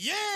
Yeah!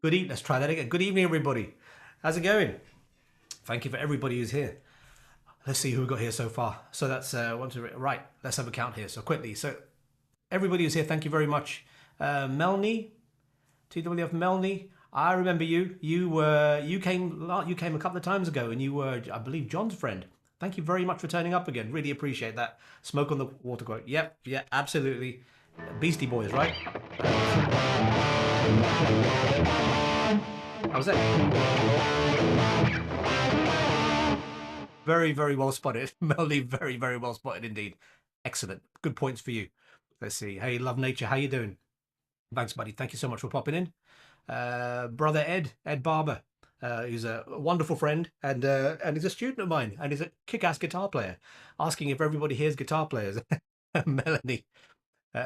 Good evening. Let's try that again. Good evening, everybody. How's it going? Thank you for everybody who's here. Let's see who we got here so far. So that's one, two, right. Let's have a count here. So quickly. So everybody who's here, thank you very much. Melanie, TWF Melanie. I remember you. You came a couple of times ago, and you were, I believe, John's friend. Thank you very much for turning up again. Really appreciate that. Smoke on the water quote. Yep, yeah, absolutely. Beastie Boys, right? How's that? Very, very well spotted. Melanie, very, very well spotted indeed. Excellent. Good points for you. Let's see. Hey, Love Nature, how you doing? Thanks, buddy. Thank you so much for popping in. Brother Ed Barber, who's a wonderful friend and he's a student of mine and he's a kick-ass guitar player. Asking if everybody here's guitar players. Melanie.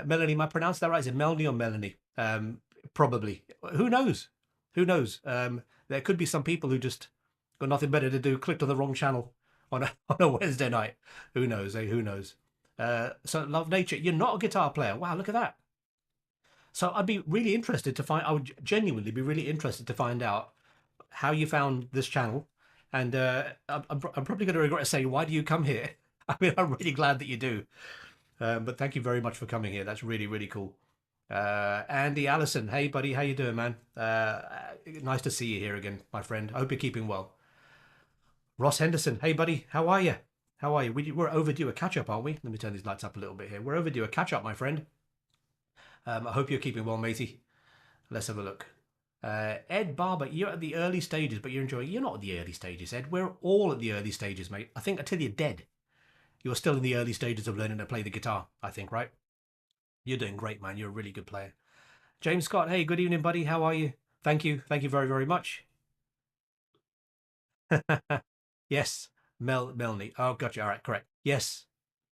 Melanie, am I pronounced that right? Is it Melanie or Melanie? Probably. Who knows? Who knows? There could be some people who just got nothing better to do, clicked on the wrong channel on a Wednesday night. Who knows, eh? Who knows? So Love Nature, you're not a guitar player. Wow, look at that. So I'd be really interested to find, I would genuinely be really interested to find out how you found this channel. And I'm probably going to regret saying, why do you come here? I mean, I'm really glad that you do. But thank you very much for coming here. That's really, really cool. Andy Allison, hey buddy, how you doing, man? Nice to see you here again, my friend. I hope you're keeping well. Ross Henderson, hey buddy, how are you? How are you? We're overdue a catch-up, aren't we? Let me turn these lights up a little bit here. We're overdue a catch-up, my friend. I hope you're keeping well, matey. Let's have a look. Ed Barber, you're at the early stages, but you're enjoying. You're not at the early stages, Ed. We're all at the early stages, mate. I think until you're dead, you're still in the early stages of learning to play the guitar, I think, right? You're doing great, man. You're a really good player. James Scott, hey, good evening, buddy. How are you? Thank you. Thank you very, very much. Yes, Melanie. Oh, gotcha. All right, correct. Yes,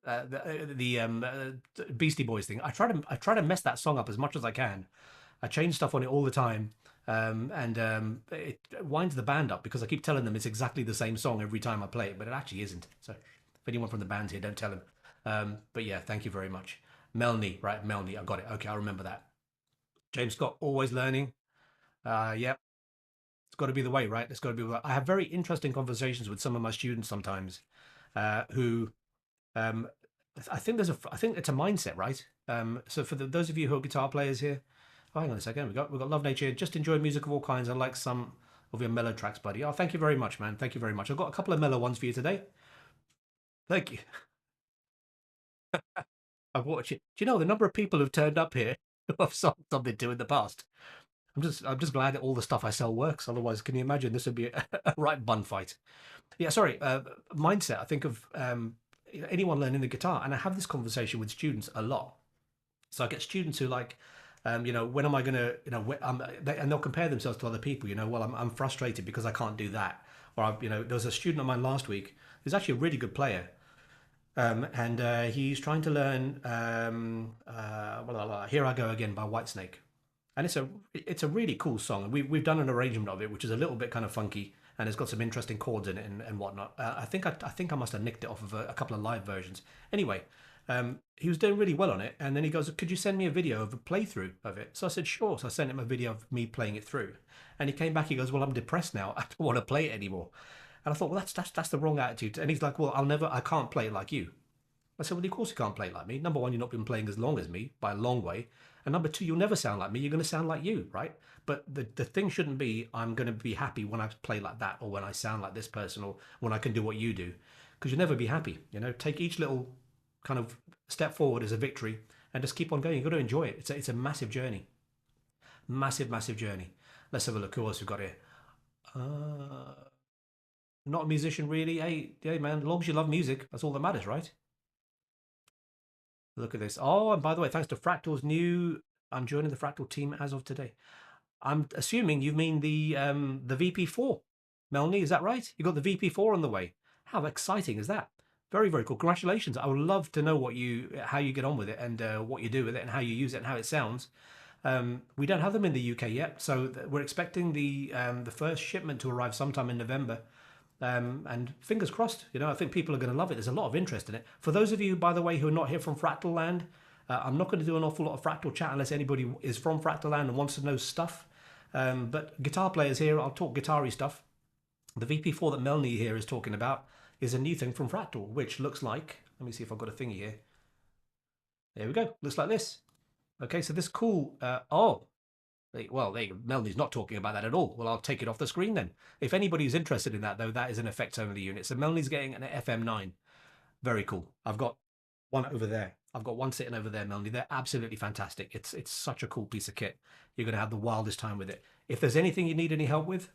the Beastie Boys thing. I try to mess that song up as much as I can. I change stuff on it all the time, it winds the band up because I keep telling them it's exactly the same song every time I play it, but it actually isn't. So if anyone from the band's here, don't tell him. But yeah, thank you very much. Melanie, right? Melanie, I got it. Okay, I'll remember that. James Scott, always learning. Yep, it's got to be the way, right? It's got to be the way. I have very interesting conversations with some of my students sometimes, who um, I think I think it's a mindset, right? So for those of you who are guitar players here, oh, hang on a second, we've got Love Nature. Just enjoy music of all kinds. I like some of your mellow tracks, buddy. Oh, thank you very much, man. Thank you very much. I've got a couple of mellow ones for you today. Thank you. I've watched it. Do you know the number of people who've turned up here who I've sold something to in the past? I'm just glad that all the stuff I sell works. Otherwise, can you imagine this would be a right bun fight? Yeah, sorry. Mindset. I think of anyone learning the guitar, and I have this conversation with students a lot. So I get students who like, when am I going to, and they'll compare themselves to other people. Well, I'm frustrated because I can't do that. Or there was a student of mine last week who's actually a really good player, and he's trying to learn "Here I Go Again" by Whitesnake, and it's a really cool song. And we've done an arrangement of it, which is a little bit kind of funky, and it's got some interesting chords in it and whatnot. I think I must have nicked it off of a couple of live versions. Anyway, he was doing really well on it, and then he goes, "Could you send me a video of a playthrough of it?" So I said, "Sure." So I sent him a video of me playing it through, and he came back. He goes, "Well, I'm depressed now. I don't want to play it anymore." And I thought, well, that's the wrong attitude. And he's like, "Well, I can't play it like you." I said, well, of course you can't play like me. Number one, you've not been playing as long as me by a long way. And number two, you'll never sound like me. You're going to sound like you, right? But the thing shouldn't be, I'm going to be happy when I play like that, or when I sound like this person, or when I can do what you do. Because you'll never be happy. Take each little kind of step forward as a victory and just keep on going. You've got to enjoy it. It's a massive journey. Massive, massive journey. Let's have a look. Who else we've got here? Not a musician, really. Hey, man, as long as you love music, that's all that matters, right? Look at this. Oh, and by the way, thanks to Fractal's I'm joining the Fractal team as of today. I'm assuming you mean the VP4, Melanie. Is that right? You got the VP4 on the way. How exciting is that? Very, very cool. Congratulations. I would love to know how you get on with it, and what you do with it, and how you use it, and how it sounds. We don't have them in the UK yet, so we're expecting the first shipment to arrive sometime in November. And fingers crossed, I think people are going to love it. There's a lot of interest in it. For those of you, by the way, who are not here from Fractal Land, I'm not going to do an awful lot of Fractal chat unless anybody is from Fractal Land and wants to know stuff. But guitar players here, I'll talk guitar-y stuff. The VP4 that Melanie here is talking about is a new thing from Fractal, which looks like, let me see if I've got a thingy here. There we go, looks like this. Okay, so this cool, Melanie's not talking about that at all. Well, I'll take it off the screen then. If anybody's interested in that though, that is an effects-only unit. So Melanie's getting an FM9. Very cool. I've got one over there. I've got one sitting over there, Melanie. They're absolutely fantastic. It's such a cool piece of kit. You're going to have the wildest time with it. If there's anything you need any help with,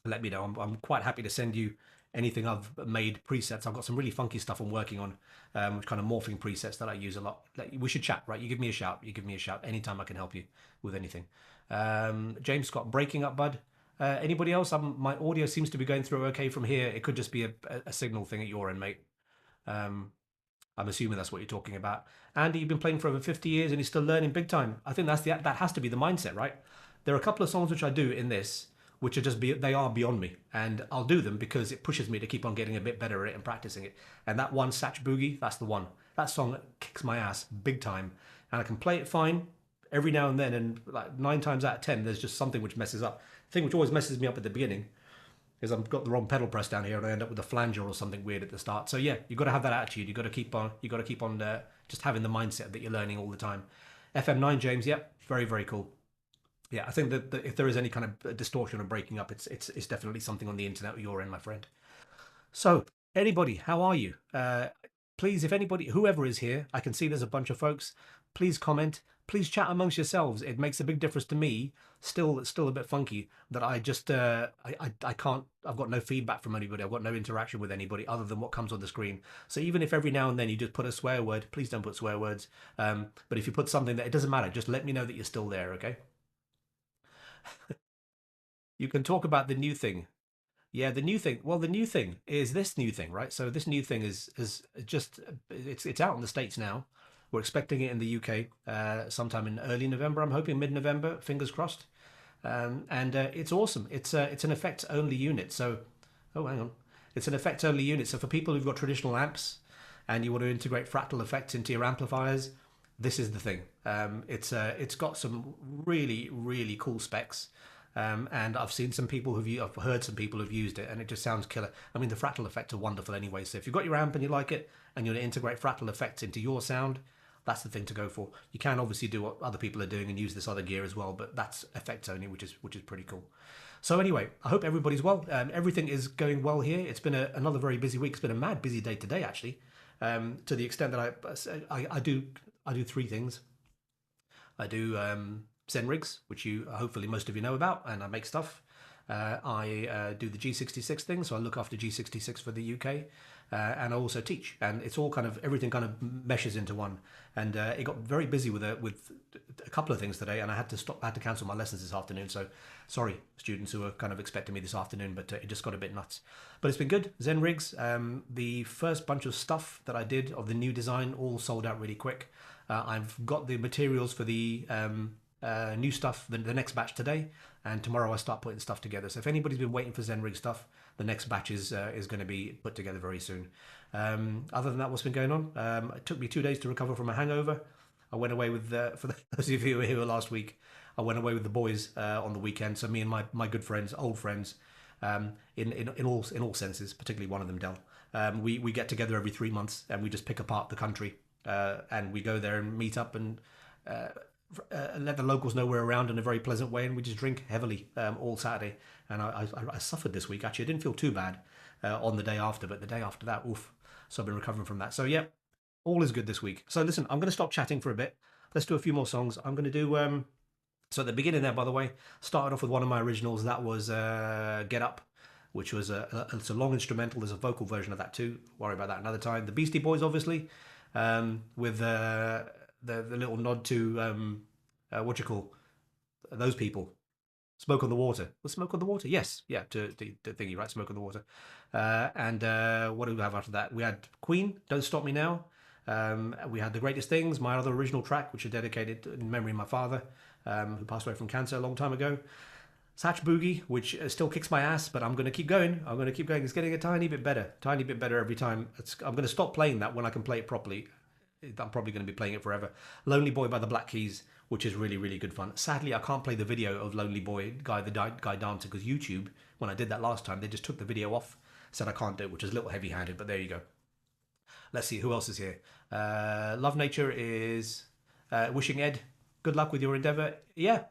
let me know. I'm quite happy to send you anything I've made presets. I've got some really funky stuff I'm working on, kind of morphing presets that I use a lot. We should chat, right? You give me a shout. You give me a shout anytime I can help you with anything. James Scott, breaking up, bud. Anybody else? My audio seems to be going through okay from here. It could just be a signal thing at your end, mate. I'm assuming that's what you're talking about. Andy, you've been playing for over 50 years and you're still learning big time. I think that has to be the mindset, right? There are a couple of songs which I do in this, which are they are beyond me, and I'll do them because it pushes me to keep on getting a bit better at it and practicing it. And that one, Satch Boogie, that's the one. That song kicks my ass big time, and I can play it fine every now and then, and like 9 times out of 10, there's just something which messes up. The thing which always messes me up at the beginning is I've got the wrong pedal press down here and I end up with a flanger or something weird at the start. So yeah, you've got to have that attitude. You've got to keep on just having the mindset that you're learning all the time. FM9, James, yep, very, very cool. Yeah, I think that if there is any kind of distortion or breaking up, it's definitely something on the internet or your end, my friend. So anybody, how are you? Please, if anybody, whoever is here, I can see there's a bunch of folks, please comment, please chat amongst yourselves. It makes a big difference to me. Still a bit funky that I just, I can't, I've got no feedback from anybody. I've got no interaction with anybody other than what comes on the screen. So even if every now and then you just put a swear word, please don't put swear words. But if you put something that, it doesn't matter, just let me know that you're still there, okay? You can talk about the new thing. Yeah, the new thing. Well, the new thing is this new thing, right? So this new thing is just it's out in the States now. We're expecting it in the UK sometime in early November. I'm hoping mid-November. Fingers crossed. And it's awesome. It's an effects only unit. So, oh, hang on. It's an effects only unit. So for people who've got traditional amps and you want to integrate fractal effects into your amplifiers, this is the thing. It's got some really, really cool specs. And I've seen some people I've heard some people who've used it and it just sounds killer. I mean, the fractal effects are wonderful anyway. So if you've got your amp and you like it and you want to integrate fractal effects into your sound, that's the thing to go for. You can obviously do what other people are doing and use this other gear as well, but that's effects only, which is pretty cool. So anyway, I hope everybody's well. Everything is going well here. It's been another very busy week. It's been a mad busy day today, actually, to the extent that I do 3 things. I do ZenRigs, which you hopefully most of you know about, and I make stuff. I do the G66 thing, so I look after G66 for the UK, and I also teach, and it's all everything kind of meshes into one. And it got very busy with a couple of things today, and I had to cancel my lessons this afternoon. So sorry, students who were kind of expecting me this afternoon, but it just got a bit nuts. But it's been good. ZenRigs, the first bunch of stuff that I did of the new design all sold out really quick. I've got the materials for the new stuff, the next batch today, and tomorrow I start putting stuff together. So if anybody's been waiting for ZenRigs stuff, the next batch is going to be put together very soon. Other than that, what's been going on? It took me 2 days to recover from a hangover. I went away with, for those of you who were here last week, I went away with the boys on the weekend. So me and my good friends, old friends, in all senses, particularly one of them, Del. We get together every 3 months and we just pick apart the country, and we go there and meet up and let the locals know we're around in a very pleasant way, and we just drink heavily all Saturday. And I suffered this week, actually. I didn't feel too bad on the day after, but the day after that, oof. So I've been recovering from that. So yeah, all is good this week. So listen, I'm going to stop chatting for a bit. Let's do a few more songs. I'm going to do, so at the beginning there, by the way, started off with one of my originals. That was Get Up, which was it's a long instrumental. There's a vocal version of that too. Worry about that another time. The Beastie Boys, obviously, with the little nod to what you call those people, Smoke on the Water. Was Smoke on the Water? Yes, yeah, to thingy, right? Smoke on the Water. And what do we have after that? We had Queen, Don't Stop Me Now. We had The Greatest Things, my other original track, which is dedicated in memory of my father, who passed away from cancer a long time ago. Satch Boogie, which still kicks my ass, but I'm going to keep going. I'm going to keep going. It's getting a tiny bit better every time. I'm going to stop playing that when I can play it properly. I'm probably going to be playing it forever. Lonely Boy by the Black Keys, which is really, really good fun. Sadly, I can't play the video of Lonely Boy, the guy dancing, because YouTube, when I did that last time, they just took the video off, said I can't do it, which is a little heavy-handed, but there you go. Let's see, who else is here? Love Nature is wishing Ed good luck with your endeavor. Yeah,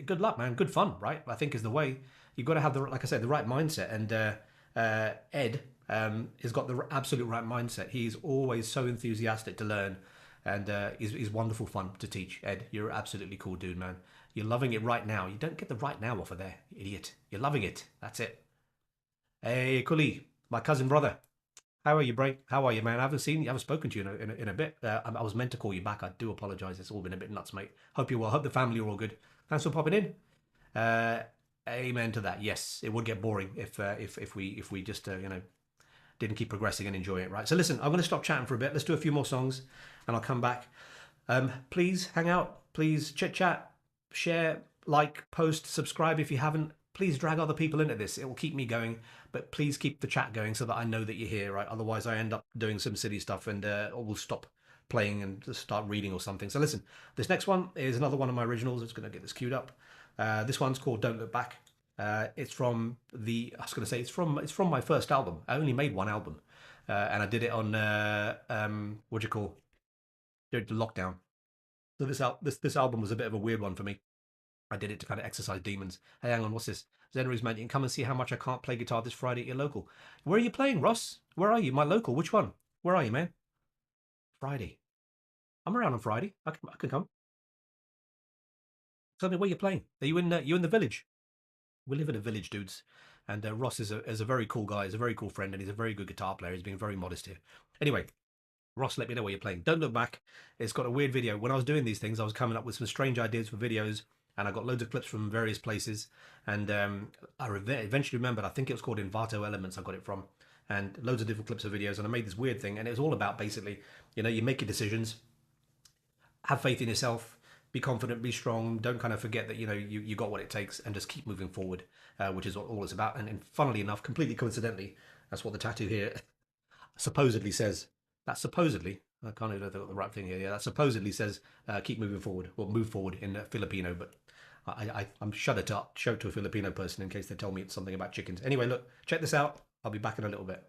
good luck, man. Good fun, right? I think is the way. You've got to have, like I said, the right mindset. And Ed has got the absolute right mindset. He's always so enthusiastic to learn, and he's wonderful fun to teach. Ed, you're absolutely cool dude, man. You're loving it right now. You don't get the right now off of there, idiot. You're loving it. That's it. Hey, Kuli, my cousin brother. How are you, Bray? How are you, man? I haven't seen you. I haven't spoken to you in a bit. I was meant to call you back. I do apologise. It's all been a bit nuts, mate. Hope you're well. Hope the family are all good. Thanks for popping in. Amen to that. Yes, it would get boring if we just didn't keep progressing and enjoy it, right? So listen, I'm going to stop chatting for a bit. Let's do a few more songs, and I'll come back. Please hang out. Please chit chat, share, like, post, subscribe if you haven't. Please drag other people into this. It will keep me going, but please keep the chat going so that I know that you're here, right? Otherwise, I end up doing some silly stuff and or we'll stop playing and just start reading or something. So listen, this next one is another one of my originals. It's going to get this queued up. This one's called "Don't Look Back." It's from it's from my first album. I only made one album, and I did it on during the lockdown. So this album was a bit of a weird one for me. I did it to kind of exercise demons. Hey, hang on, what's this? ZenRigs, man, you can come and see how much I can't play guitar this Friday at your local. Where are you playing, Ross? Where are you? My local? Which one? Where are you, man? Friday. I'm around on Friday. I can come. Tell me where you're playing. Are you in the village? We live in a village, dudes. And Ross is a very cool guy. He's a very cool friend, and he's a very good guitar player. He's been very modest here. Anyway, Ross, let me know where you're playing. Don't Look Back. It's got a weird video. When I was doing these things, I was coming up with some strange ideas for videos, and I got loads of clips from various places. And I eventually remembered, I think it was called Invato Elements I got it from, and loads of different clips of videos. And I made this weird thing, and it was all about basically, you make your decisions, have faith in yourself, be confident, be strong, don't kind of forget that, you got what it takes, and just keep moving forward, which is what all it's about. And funnily enough, completely coincidentally, that's what the tattoo here supposedly says. That supposedly, I can't even know if I got the right thing here. Yeah, that supposedly says keep moving forward, or move forward in Filipino, but I'm shudder to show it to a Filipino person in case they tell me it's something about chickens. Anyway, look, check this out. I'll be back in a little bit.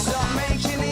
Stop making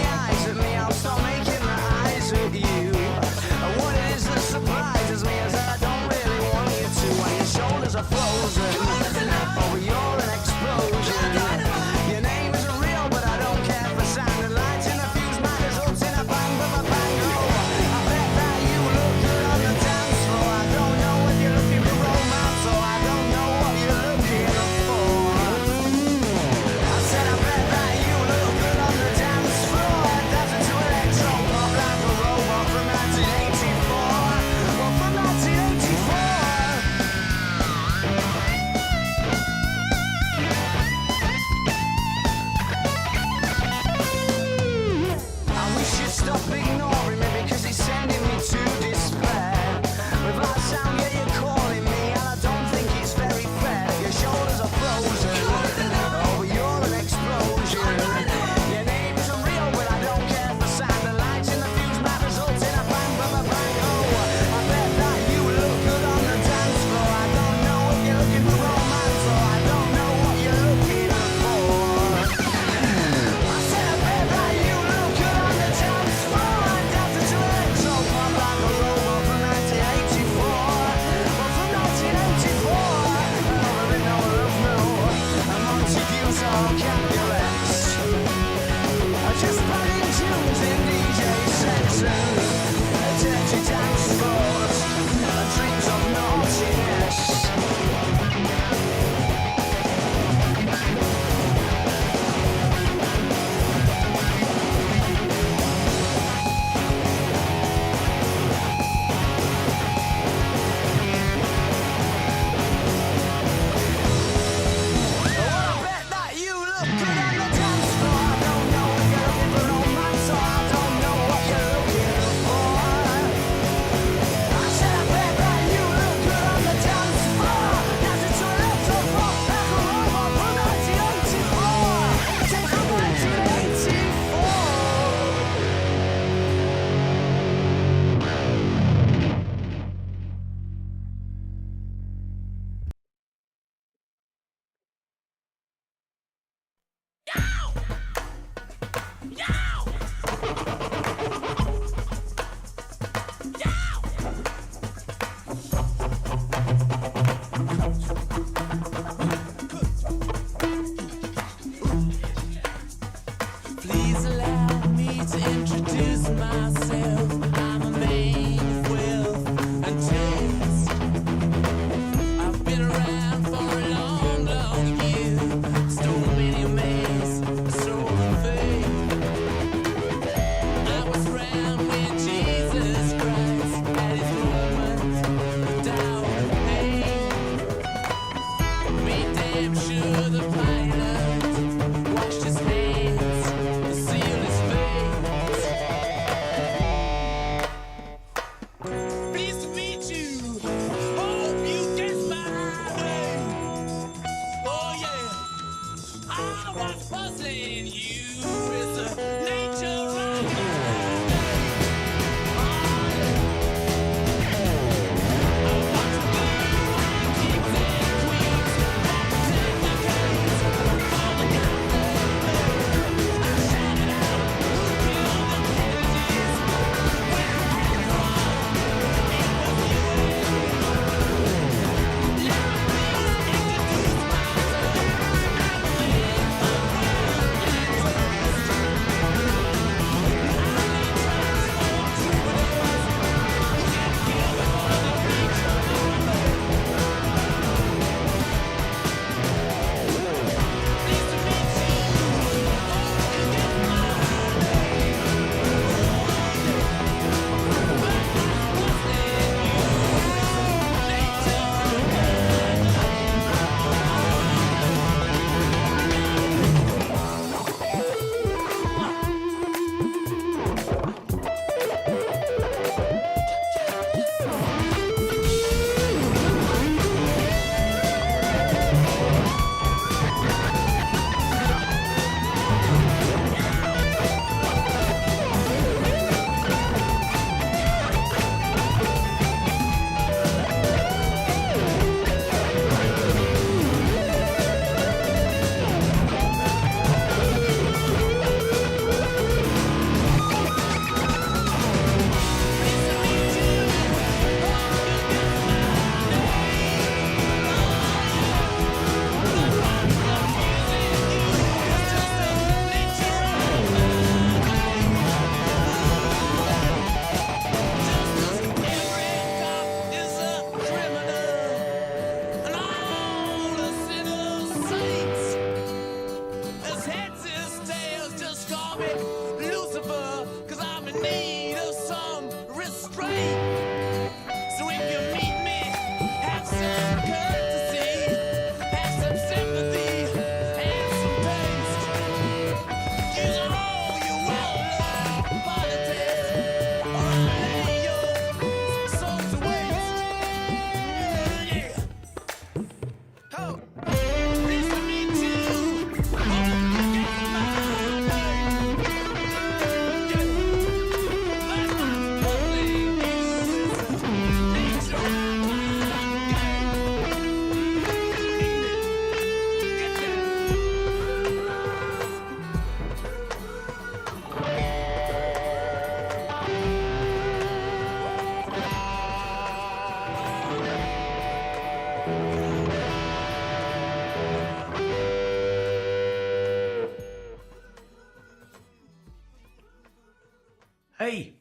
Hey,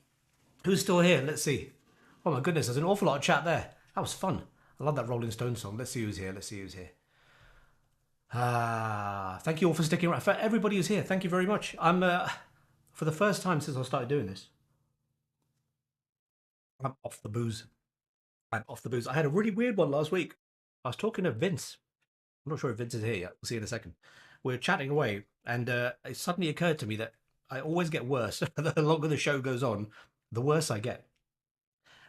who's still here? Let's see. Oh my goodness, there's an awful lot of chat there. That was fun. I love that Rolling Stones song. Let's see who's here. Let's see who's here. Ah, thank you all for sticking around. For everybody who's here, thank you very much. I'm for the first time since I started doing this, I'm off the booze. I'm off the booze. I had a really weird one last week. I was talking to Vince. I'm not sure if Vince is here yet. We'll see in a second. We're chatting away, and it suddenly occurred to me that I always get worse. The longer the show goes on, the worse I get.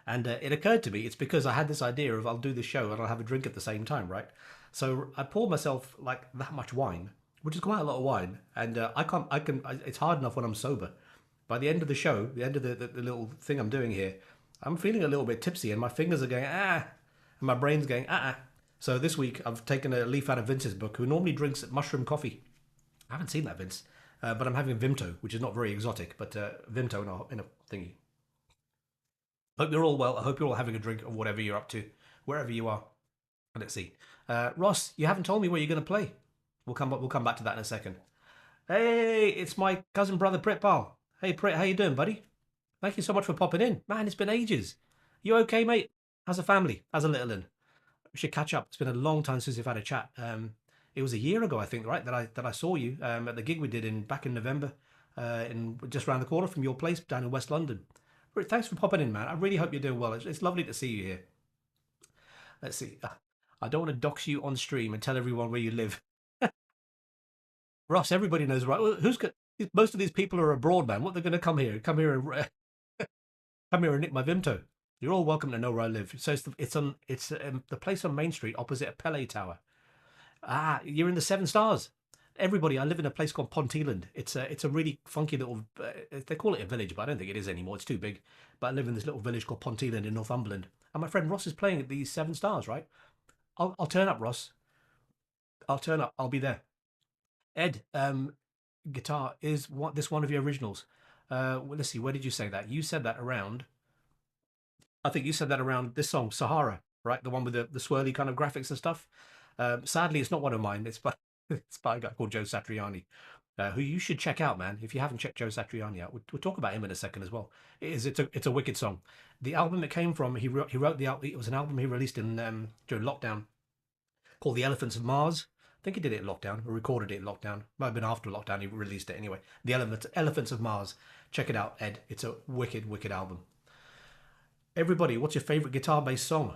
And it occurred to me it's because I had this idea of I'll do the show and I'll have a drink at the same time, right? So I poured myself like that much wine, which is quite a lot of wine, and I can't. I can. It's hard enough when I'm sober. By the end of the show, the end of the little thing I'm doing here, I'm feeling a little bit tipsy, and my fingers are going and my brain's going So this week I've taken a leaf out of Vince's book, who normally drinks mushroom coffee. I haven't seen that, Vince, but I'm having Vimto, which is not very exotic, but Vimto in a thingy. Hope you're all well. I hope you're all having a drink of whatever you're up to, wherever you are. Let's see. Ross, you haven't told me where you're going to play. We'll come back to that in a second. Hey, it's my cousin brother Pritpal. Hey Prit, how you doing, buddy? Thank you so much for popping in. Man, it's been ages. You okay, mate? How's the family? How's the little one? We should catch up. It's been a long time since we've had a chat. It was a year ago, I think, right, that I saw you at the gig we did in back in November, in just around the corner from your place down in West London. Thanks for popping in, man. I really hope you're doing well. It's lovely to see you here. Let's see. I don't want to dox you on stream and tell everyone where you live. Ross, everybody knows, right? Well, most of these people are abroad, man. What they're going to come here and nick my Vimto. You're all welcome to know where I live. So it's the place on Main Street opposite a Pele Tower. Ah, you're in the Seven Stars. Everybody, I live in a place called Ponteland. It's a really funky little. They call it a village, but I don't think it is anymore. It's too big. But I live in this little village called Ponteland in Northumberland, and my friend Ross is playing at these Seven Stars. Right? I'll turn up, Ross. I'll turn up. I'll be there. Ed, guitar is this one of your originals? Well, let's see. Where did you say that? You said that around. I think you said that around this song, Sahara, right? The one with the swirly kind of graphics and stuff. Sadly, it's not one of mine. It's by it's by a guy called Joe Satriani, who you should check out, man. If you haven't checked Joe Satriani out, we'll talk about him in a second as well. It's a wicked song. The album it came from, he wrote the album. It was an album he released in during lockdown called The Elephants of Mars. I think he did it in lockdown, or recorded it in lockdown. Might have been after lockdown. He released it anyway. The Elephants of Mars. Check it out, Ed. It's a wicked album. Everybody, what's your favorite guitar-based song?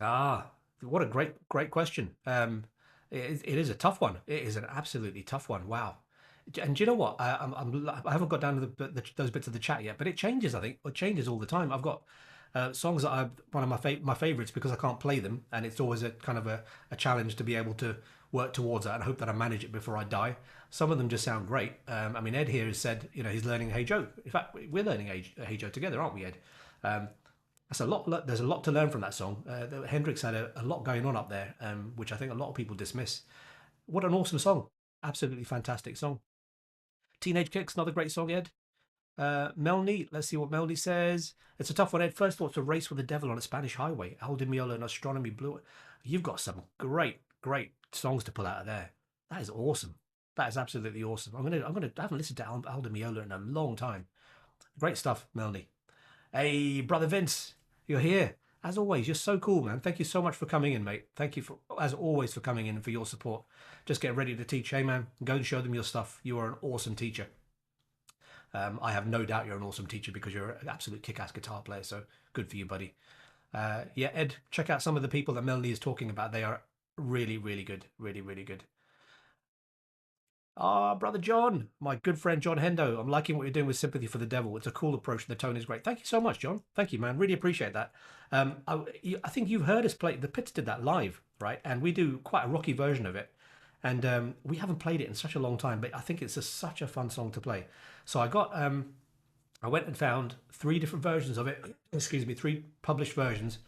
Ah, what a great question. It is a tough one. It is an absolutely tough one. Wow. And do you know what? I haven't got down to those bits of the chat yet, but it changes. I think it changes all the time. I've got songs that are one of my favorites because I can't play them, and it's always a kind of a challenge to be able to work towards that and hope that I manage it before I die. Some of them just sound great. I mean, Ed here has said, he's learning Hey Joe. In fact, we're learning Hey Joe together, aren't we, Ed? That's a lot. There's a lot to learn from that song. Hendrix had a lot going on up there, which I think a lot of people dismiss. What an awesome song! Absolutely fantastic song. Teenage Kicks, another great song, Ed. Melanie, let's see what Melanie says. It's a tough one, Ed. First thought to race with the devil on a Spanish highway. Aldo Miolo and Astronomy Blue. You've got some great songs to pull out of there. That is awesome. That is absolutely awesome. I haven't listened to Aldo Miolo in a long time. Great stuff, Melanie. Hey, brother Vince, you're here. As always, you're so cool, man. Thank you so much for coming in, mate. Thank you as always for coming in and for your support. Just get ready to teach. Hey, man, go and show them your stuff. You are an awesome teacher. I have no doubt you're an awesome teacher because you're an absolute kick-ass guitar player. So good for you, buddy. Yeah, Ed, check out some of the people that Melanie is talking about. They are really good. Really good. Ah, brother John, my good friend John Hendo. I'm liking what you're doing with Sympathy for the Devil. It's a cool approach. The tone is great. Thank you so much, John. Thank you, man. Really appreciate that. I think you've heard us play. The Pits did that live, right? And we do quite a rocky version of it. And we haven't played it in such a long time, but I think it's such a fun song to play. So I went and found 3 different versions of it. Excuse me, 3 published versions.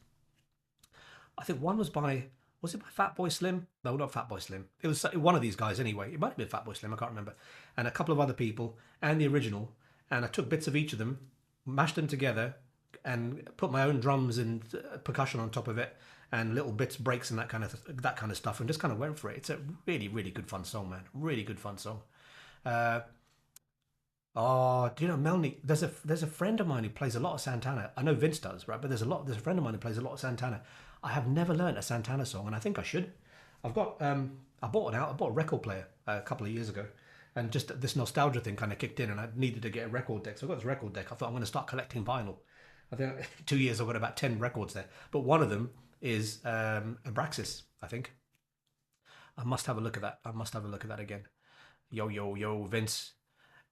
I think one was by Fatboy Slim? No, not Fatboy Slim. It was one of these guys anyway. It might have been Fatboy Slim, I can't remember. And a couple of other people, and the original. And I took bits of each of them, mashed them together, and put my own drums and percussion on top of it, and little bits, breaks, and that kind of stuff, and just kind of went for it. It's a really good fun song, man. Really good fun song. Oh, do you know Melanie? There's a friend of mine who plays a lot of Santana. I know Vince does, right? But there's a friend of mine who plays a lot of Santana. I have never learned a Santana song, and I think I should. I bought it out. I bought a record player a couple of years ago, and just this nostalgia thing kind of kicked in, and I needed to get a record deck. So I got this record deck. I thought I'm going to start collecting vinyl. I think 2 years I've got about 10 records there, but one of them is Abraxas. I think I must have a look at that. I must have a look at that again. Yo yo yo, Vince.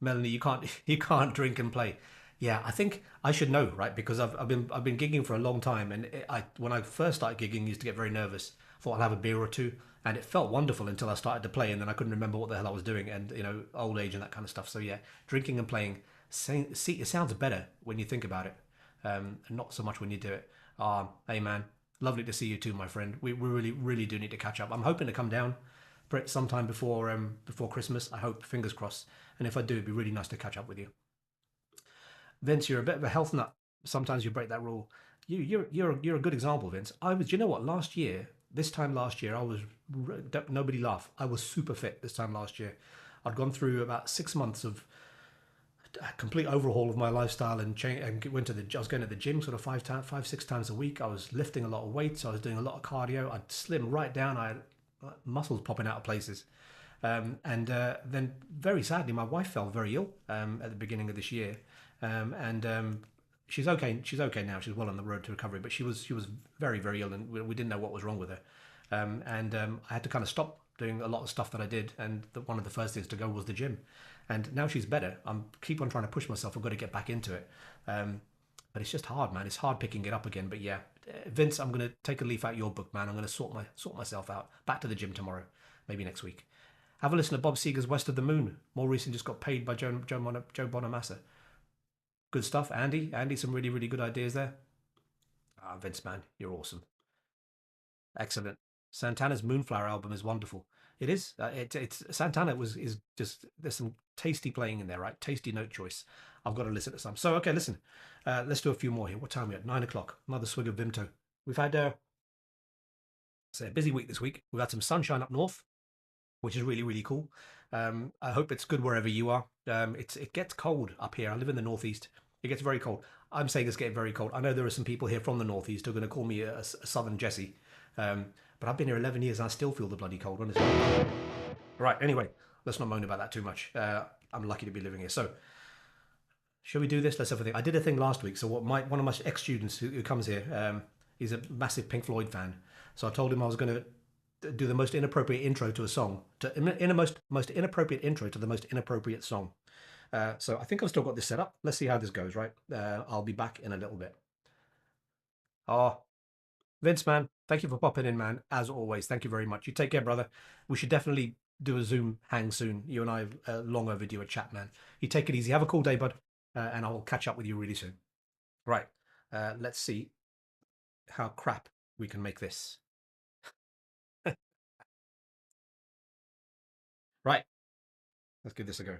Melanie, you can't you can't drink and play. Yeah, I think I should know, right? Because I've been gigging for a long time, and I when I first started gigging, I used to get very nervous. Thought I'll have a beer or two, and it felt wonderful until I started to play, and then I couldn't remember what the hell I was doing, and old age and that kind of stuff. So yeah, drinking and playing, see, it sounds better when you think about it, and not so much when you do it. Hey man, lovely to see you too, my friend. We really really do need to catch up. I'm hoping to come down sometime before Christmas. I hope, fingers crossed. And if I do, it'd be really nice to catch up with you. Vince, you're a bit of a health nut. Sometimes you break that rule. You're a good example, Vince. Do you know what? This time last year, I was nobody laugh. I was super fit this time last year. I'd gone through about 6 months of a complete overhaul of my lifestyle and went to I was going to the gym sort of 5, 6 times a week. I was lifting a lot of weights. I was doing a lot of cardio. I'd slim right down. I had muscles popping out of places. And then, very sadly, my wife fell very ill at the beginning of this year, and she's okay. She's okay now. She's well on the road to recovery, but she was very very ill, and we didn't know what was wrong with her. I had to kind of stop doing a lot of stuff that I did, and one of the first things to go was the gym. And now she's better. I'm keep on trying to push myself. I've got to get back into it. But it's just hard, man. It's hard picking it up again. But yeah, Vince, I'm gonna take a leaf out of your book, man. I'm gonna sort myself out. Back to the gym tomorrow, maybe next week. Have a listen to Bob Seger's West of the Moon. More recently, just got paid by Joe Bonamassa. Good stuff, Andy. Andy, some really really good ideas there. Vince, man, you're awesome. Excellent. Santana's Moonflower album is wonderful. It is. It's Santana is just there's some tasty playing in there, right? Tasty note choice. I've got to listen to some. So okay, listen. Let's do a few more here. What time are we at? 9 o'clock. Another swig of Vimto. We've had say a busy week this week. We've had some sunshine up north, which is really really cool. I hope it's good wherever you are. It gets cold up here. I live in the northeast. It gets very cold. I'm saying it's getting very cold. I know there are some people here from the northeast who are going to call me a southern Jesse. But I've been here 11 years and I still feel the bloody cold one. Right, anyway, let's not moan about that too much. I'm lucky to be living here. So, shall we do this? Let's have a thing. I did a thing last week. So one of my ex-students who comes here, he's a massive Pink Floyd fan. So I told him I was going to do the most inappropriate intro to a song, most inappropriate intro to the most inappropriate song. So I think I've still got this set up. Let's see how this goes, right? I'll be back in a little bit. Oh, Vince, man, thank you for popping in, man. As always, thank you very much. You take care, brother. We should definitely do a Zoom hang soon. You and I have long overdue a chat, man. You take it easy. Have a cool day, bud. And I'll catch up with you really soon. Right. Let's see how crap we can make this. Right. Let's give this a go.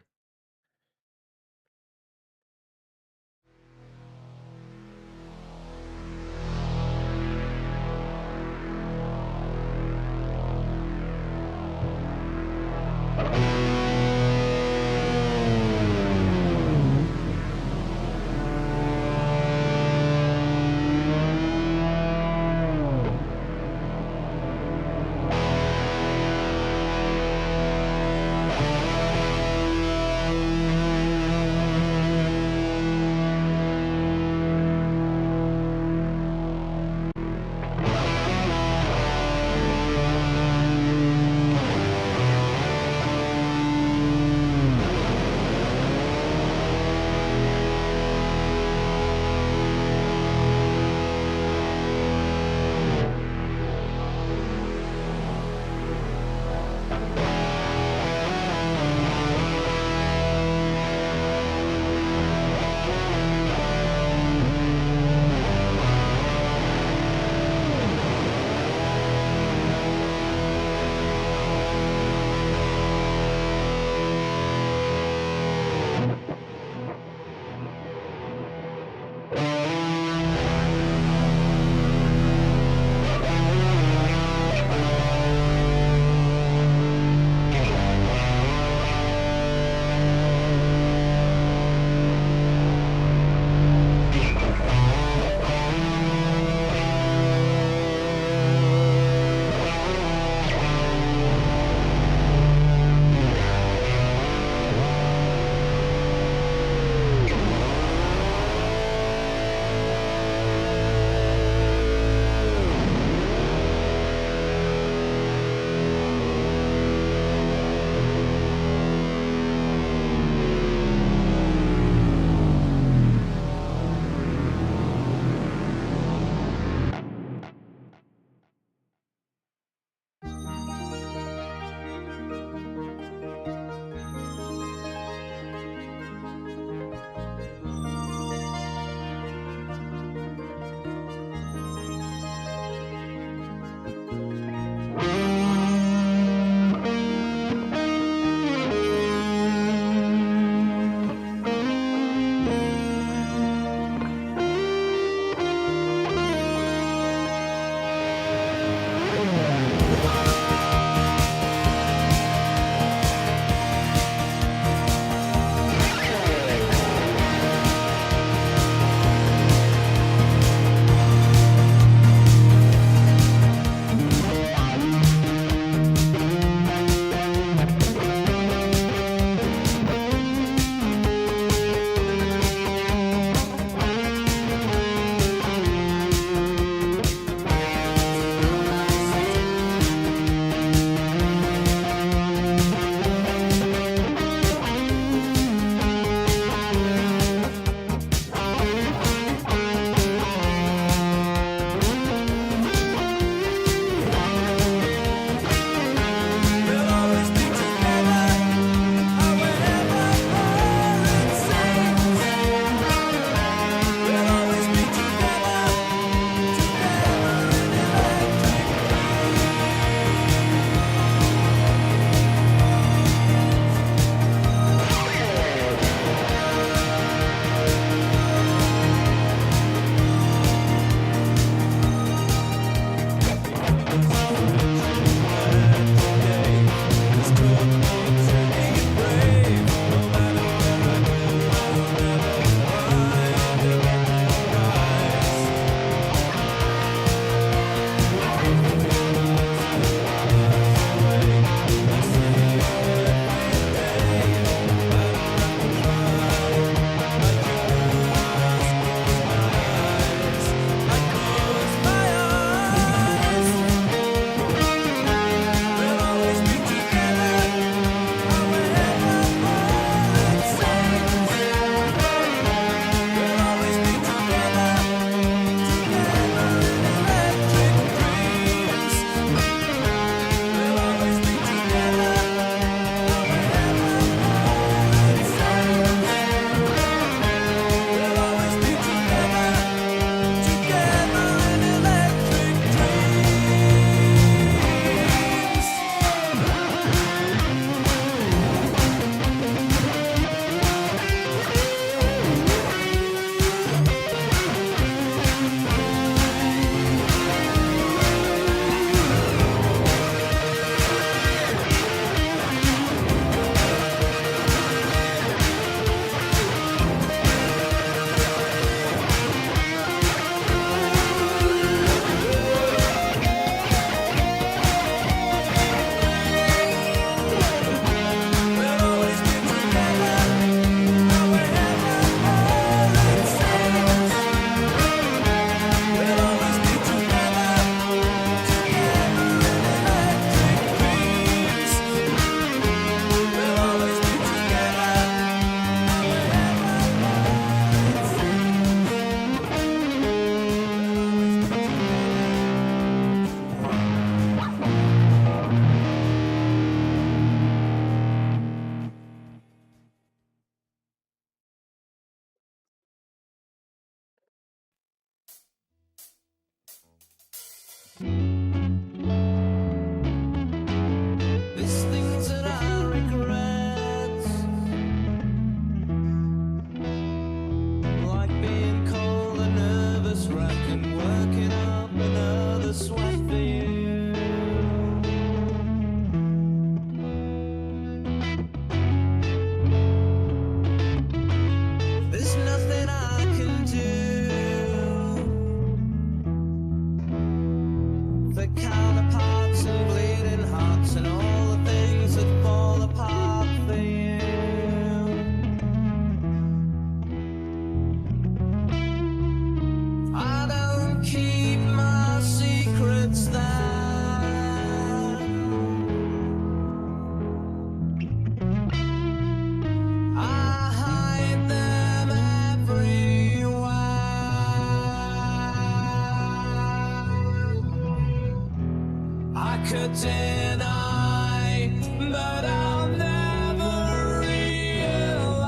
could deny, but I'll never realize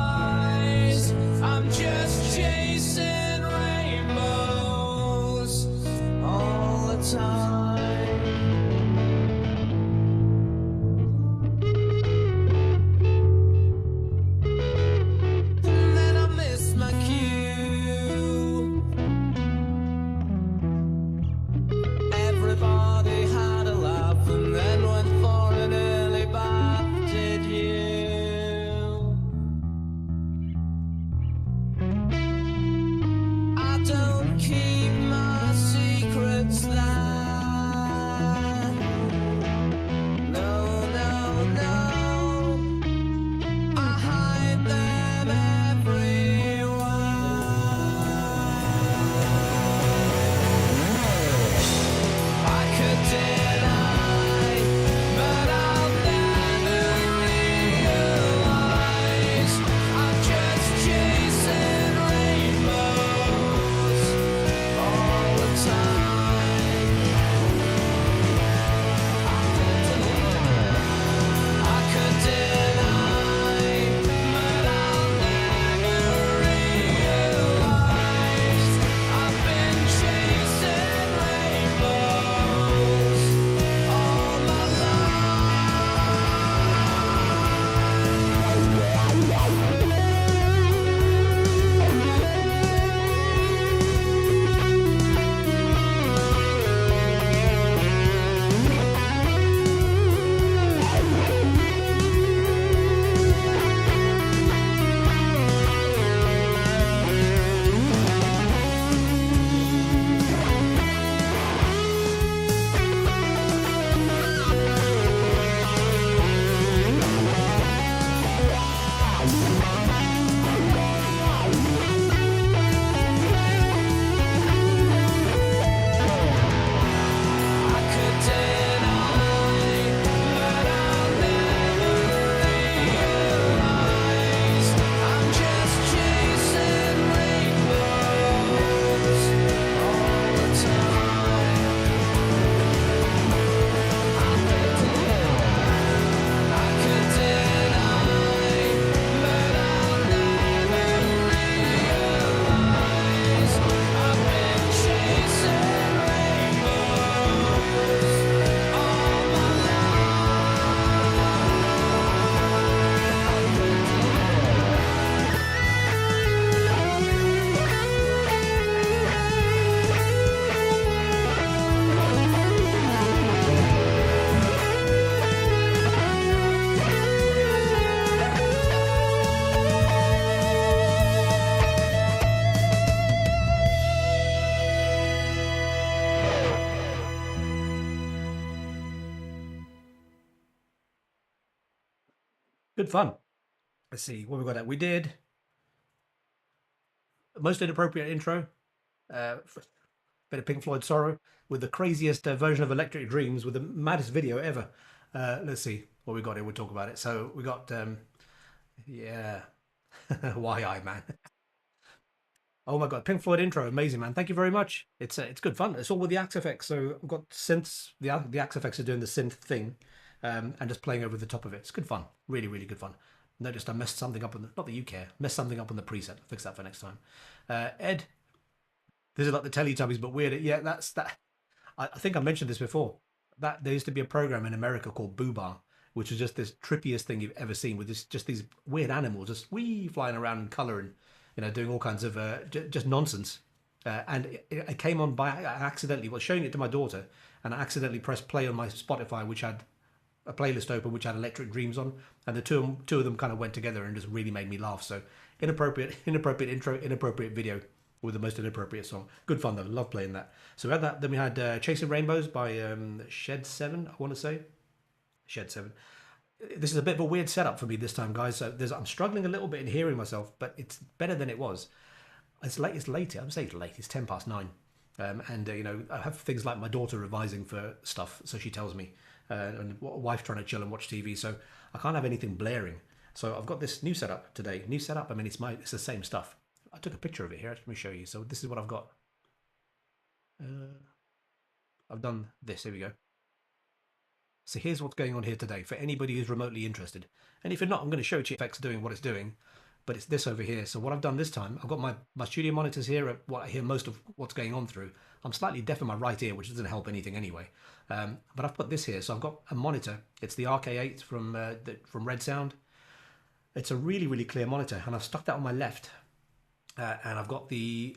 I'm just chasing rainbows all the time. And then I miss my cue. Everybody had a laugh and then went for an early bath. Did you? I don't keep my secrets there. No, no, no. I hide them everywhere. I could deny, but I'll never realize I'm just chasing rainbows all the time. I could deny, but I'll never realize I've been chasing rainbows all my I could deny, but I'll never realize I'm just chasing rainbows all the time. I could deny, but I'll never realize I've been chasing rainbows all my Good fun. Let's see what we got. We did most inappropriate intro. Bit of Pink Floyd Sorrow with the craziest version of Electric Dreams with the maddest video ever. Let's see what we got here. We'll talk about it. So we got, yeah, YI man. Oh my god, Pink Floyd intro, amazing man! Thank you very much. It's good fun. It's all with the Axe-FX. So I've got synths. The Axe-FX are doing the synth thing, and just playing over the top of it. It's good fun. Really, really good fun. Noticed I messed something up on the, not that you care, messed something up on the preset. Fix that for next time. Ed, this is like the Teletubbies, but weird. Yeah, that's that. I think I mentioned this before. That there used to be a program in America called Boo Bar, which was just this trippiest thing you've ever seen, with this just these weird animals just flying around in color and doing all kinds of just nonsense. And it came on by accidentally. Was showing it to my daughter, and I accidentally pressed play on my Spotify, which had a playlist open which had Electric Dreams on, and the two of them kind of went together and just really made me laugh. So inappropriate intro, inappropriate video with the most inappropriate song. Good fun though, love playing that. So we had that. Then we had Chasing Rainbows by Shed 7, I want to say. Shed 7. This is a bit of a weird setup for me this time, guys. So I'm struggling a little bit in hearing myself, but it's better than it was. It's late. I'm saying it's late. It's 9:10. And I have things like my daughter revising for stuff, so she tells me, and wife trying to chill and watch TV. So I can't have anything blaring. So I've got this new setup today. New setup. I mean, it's the same stuff. I took a picture of it here. Let me show you. So this is what I've got. I've done this. Here we go. So here's what's going on here today for anybody who's remotely interested. And if you're not, I'm going to show you effects doing what it's doing, but it's this over here. So what I've done this time, I've got my studio monitors here at what I hear most of what's going on through. I'm slightly deaf in my right ear, which doesn't help anything anyway. But I've put this here. So I've got a monitor. It's the RK8 from Red Sound. It's a really, really clear monitor, and I've stuck that on my left. And I've got the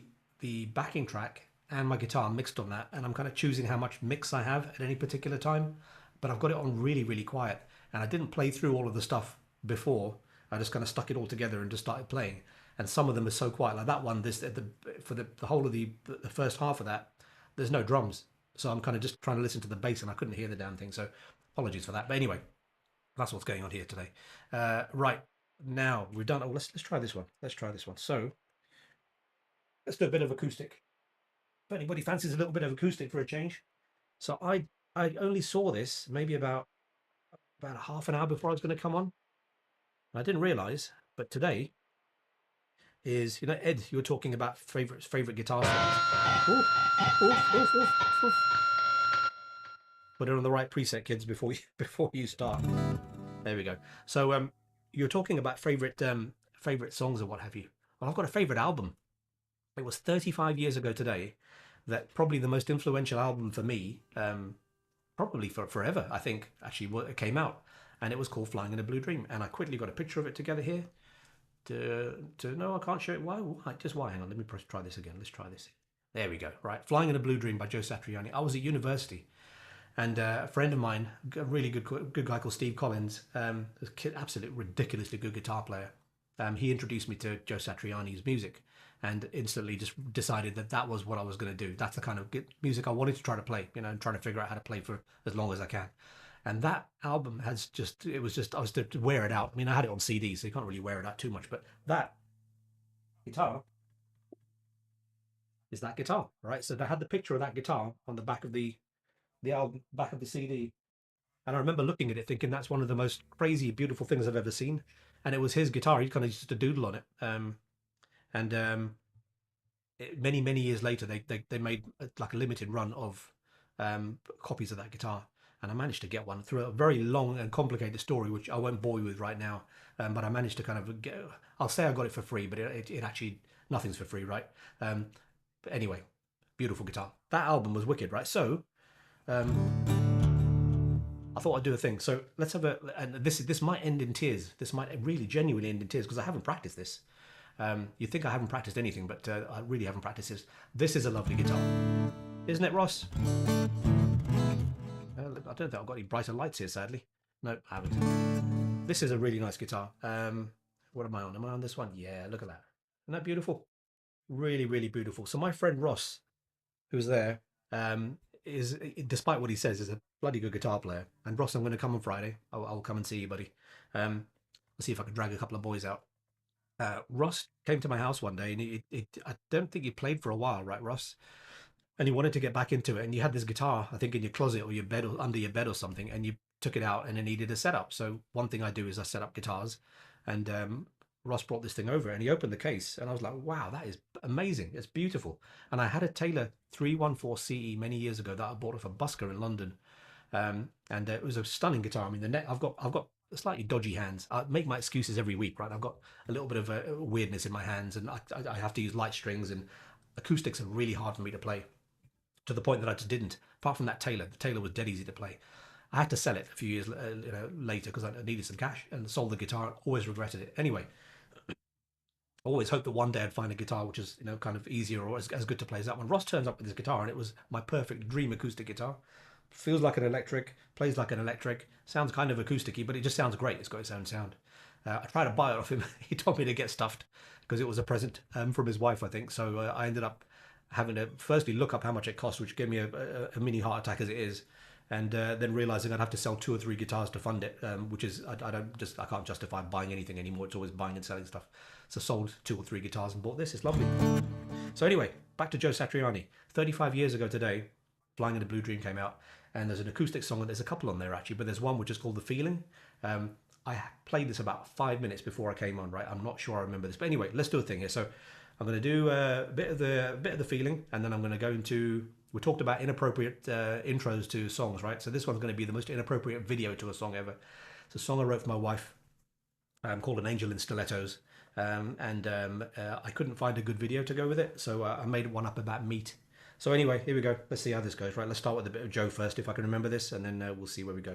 backing track and my guitar mixed on that, and I'm kind of choosing how much mix I have at any particular time. But I've got it on really, really quiet, and I didn't play through all of the stuff before. I just kind of stuck it all together and just started playing. And some of them are so quiet, like that one. For the whole of the first half of that, there's no drums, so I'm kind of just trying to listen to the bass, and I couldn't hear the damn thing. So apologies for that. But anyway, that's what's going on here today. Right now we're done. Oh, let's try this one. Let's try this one. So let's do a bit of acoustic. If anybody fancies a little bit of acoustic for a change. So I only saw this maybe about a half an hour before I was going to come on. I didn't realize, but today is, you know, Ed, you were talking about favorite guitar songs. Oof. Put it on the right preset, kids, before you start. There we go. So you're talking about favorite songs or what have you. Well, I've got a favorite album. It was 35 years ago today that probably the most influential album for me, probably for forever, I think, actually it came out. And it was called Flying in a Blue Dream. And I quickly got a picture of it together here. No, I can't show it. Why? Just why? Hang on, let me try this again. Let's try this. There we go. Right, Flying in a Blue Dream by Joe Satriani. I was at university, and a friend of mine, a really good guy called Steve Collins, absolutely ridiculously good guitar player. He introduced me to Joe Satriani's music, and instantly just decided that was what I was going to do. That's the kind of music I wanted to try to play, you know, and trying to figure out how to play for as long as I can. And that album I was to wear it out. I mean, I had it on CD, so you can't really wear it out too much, but that guitar is that guitar, right? So they had the picture of that guitar on the back of the album, back of the CD. And I remember looking at it thinking that's one of the most crazy, beautiful things I've ever seen. And it was his guitar. He kind of used to doodle on it. Many, many years later, they made like a limited run of copies of that guitar. And I managed to get one through a very long and complicated story, which I won't bore you with right now. But I managed to kind of I'll say I got it for free, but it actually, nothing's for free, right? But anyway, beautiful guitar. That album was wicked, right? So I thought I'd do a thing. So let's have and this might end in tears. This might really genuinely end in tears because I haven't practiced this. You think I haven't practiced anything, but I really haven't practiced this. This is a lovely guitar. Isn't it, Ross? I don't think I've got any brighter lights here, sadly. No, I haven't. This is a really nice guitar. What am I on? Am I on this one? Yeah, look at that. Isn't that beautiful? Really, really beautiful. So my friend Ross, who's there, is, despite what he says, is a bloody good guitar player. And Ross, I'm going to come on Friday. I'll come and see you, buddy. I'll see if I can drag a couple of boys out. Ross came to my house one day, and I don't think he played for a while, right, Ross? And you wanted to get back into it, and you had this guitar, I think, in your closet or your bed or under your bed or something, and you took it out and it needed a setup. So one thing I do is I set up guitars, and Ross brought this thing over and he opened the case, and I was like, wow, that is amazing. It's beautiful. And I had a Taylor 314 CE many years ago that I bought off a busker in London. And it was a stunning guitar. I mean, the neck, I've got slightly dodgy hands. I make my excuses every week, right? I've got a little bit of a weirdness in my hands, and I have to use light strings, and acoustics are really hard for me to play, to the point that I just didn't. Apart from that Taylor, the Taylor was dead easy to play. I had to sell it a few years later because I needed some cash, and sold the guitar. Always regretted it. Anyway, always hoped that one day I'd find a guitar which is, kind of easier or as good to play as that one. Ross turns up with his guitar, and it was my perfect dream acoustic guitar. Feels like an electric, plays like an electric, sounds kind of acousticy, but it just sounds great. It's got its own sound. I tried to buy it off him. He told me to get stuffed because it was a present from his wife, I think. So I ended up having to firstly look up how much it cost, which gave me a mini heart attack as it is, and then realizing I'd have to sell 2 or 3 guitars to fund it, which is I can't justify buying anything anymore. It's always buying and selling stuff. So sold 2 or 3 guitars and bought this. It's lovely. So anyway, back to Joe Satriani. 35 years ago today, Flying in a Blue Dream came out, and there's an acoustic song, and there's a couple on there actually, but there's one which is called The Feeling. I played this about 5 minutes before I came on, right? I'm not sure I remember this, but anyway, let's do a thing here. So I'm going to do a bit of the Feeling, and then I'm going to go into We talked about inappropriate intros to songs, right? So this one's going to be the most inappropriate video to a song ever. It's a song I wrote for my wife called An Angel in Stilettos. I couldn't find a good video to go with it, so I made one up about meat. So anyway, here we go. Let's see how this goes, right? Let's start with a bit of Joe first, if I can remember this, and then we'll see where we go.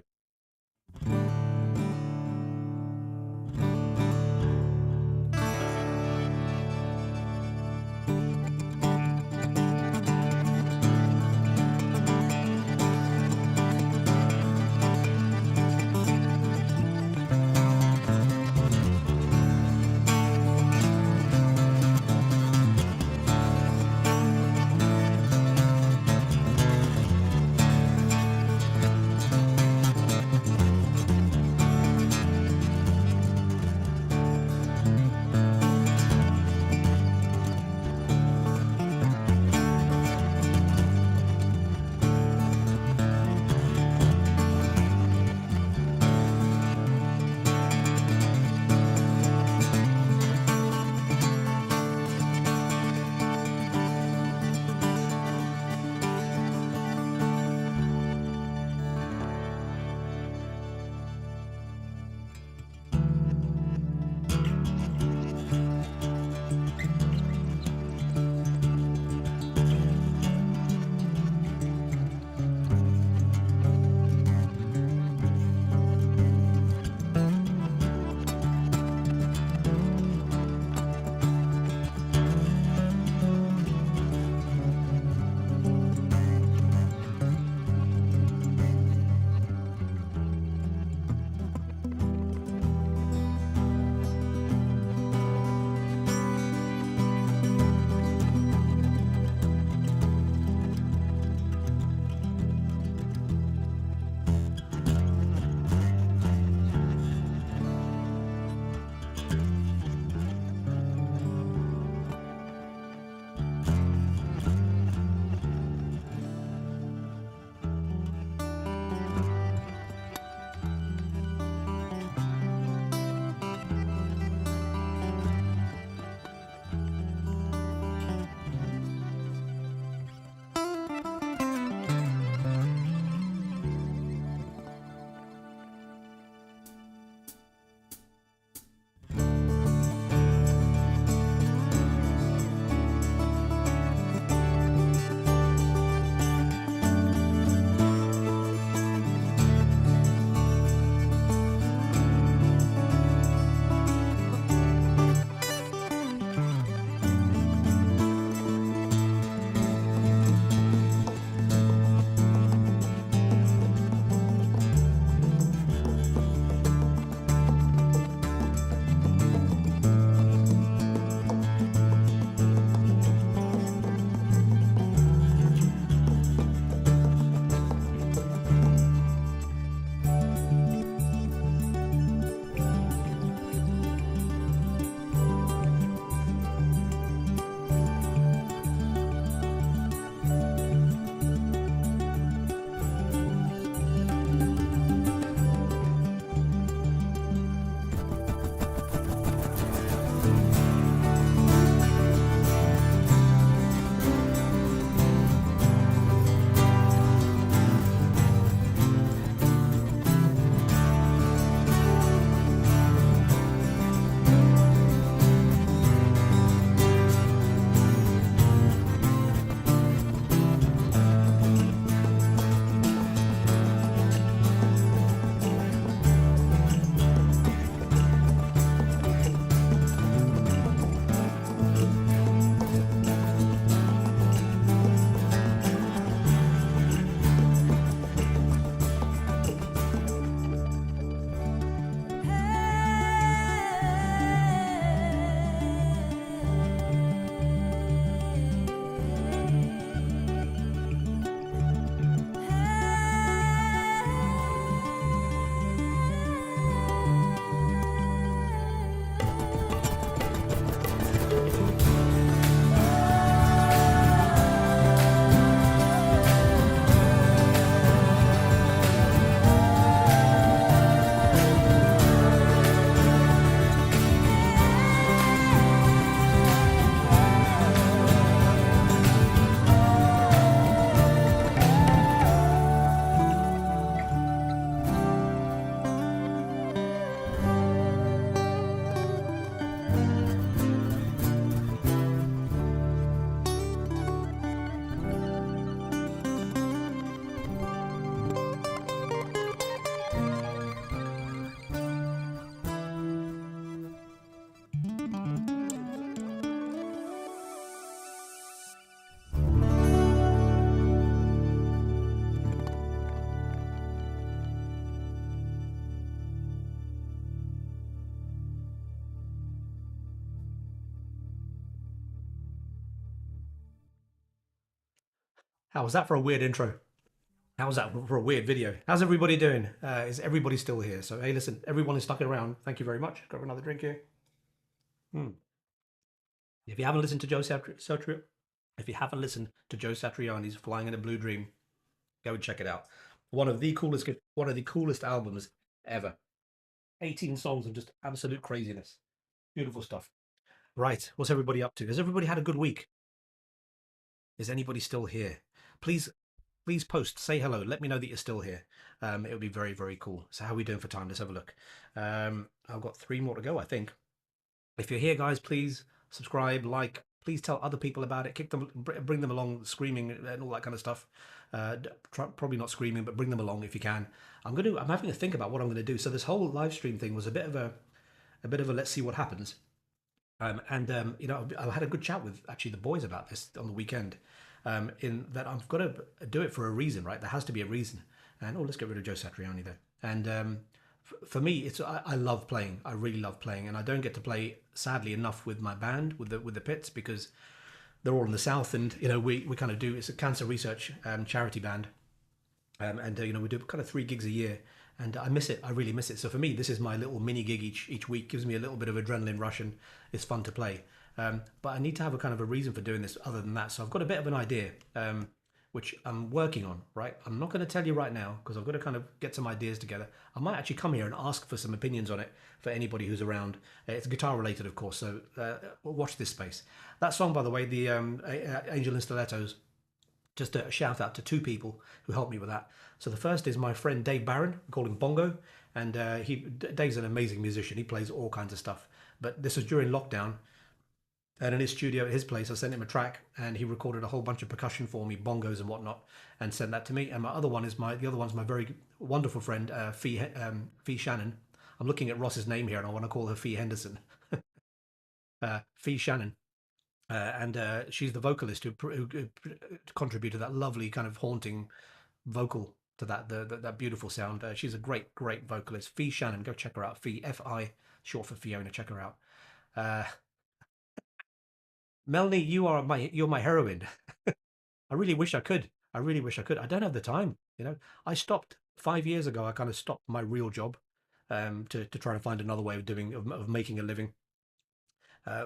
How was that for a weird intro? How was that for a weird video? How's everybody doing? Is everybody still here? So, hey, listen, everyone is stuck around. Thank you very much. Grab another drink here. Hmm. If you haven't listened to if you haven't listened to Joe Satriani's "Flying in a Blue Dream," go and check it out. One of the coolest albums ever. 18 songs of just absolute craziness. Beautiful stuff. Right, what's everybody up to? Has everybody had a good week? Is anybody still here? Please, please post. Say hello. Let me know that you're still here. It would be very, very cool. So, how are we doing for time? Let's have a look. I've got 3 more to go, I think. If you're here, guys, please subscribe, like. Please tell other people about it. Bring them along, screaming and all that kind of stuff. Probably not screaming, but bring them along if you can. I'm having to think about what I'm going to do. So this whole live stream thing was a bit of a let's see what happens. You know, I had a good chat with actually the boys about this on the weekend. In that I've got to do it for a reason, right? There has to be a reason. And let's get rid of Joe Satriani there. And for me, I love playing. I really love playing, and I don't get to play sadly enough with my band with the Pits because they're all in the south, and you know we kind of do. It's a cancer research charity band, you know we do kind of 3 gigs a year, and I miss it. I really miss it. So for me, this is my little mini gig each week. Gives me a little bit of adrenaline rush, and it's fun to play. But I need to have a kind of a reason for doing this other than that. So I've got a bit of an idea, which I'm working on, right? I'm not going to tell you right now because I've got to kind of get some ideas together. I might actually come here and ask for some opinions on it for anybody who's around. It's guitar related, of course, so watch this space. That song, by the way, the Angel in Stilettos, just a shout out to 2 people who helped me with that. So the first is my friend Dave Barron, we call him Bongo, and Dave's an amazing musician. He plays all kinds of stuff. But this was during lockdown, and in his studio at his place, I sent him a track, and he recorded a whole bunch of percussion for me, bongos and whatnot, and sent that to me. And the other one's my very wonderful friend Fee Shannon. I'm looking at Ross's name here, and I want to call her Fee Henderson. Fee Shannon. She's the vocalist who contributed that lovely kind of haunting vocal to that beautiful sound. She's a great vocalist. Fee Shannon, go check her out. Fee, Fi, short for Fiona. Check her out. Melanie, you're my heroine. I really wish I could. I really wish I could. I don't have the time. You know, I stopped 5 years ago. I kind of stopped my real job to try to find another way of making a living.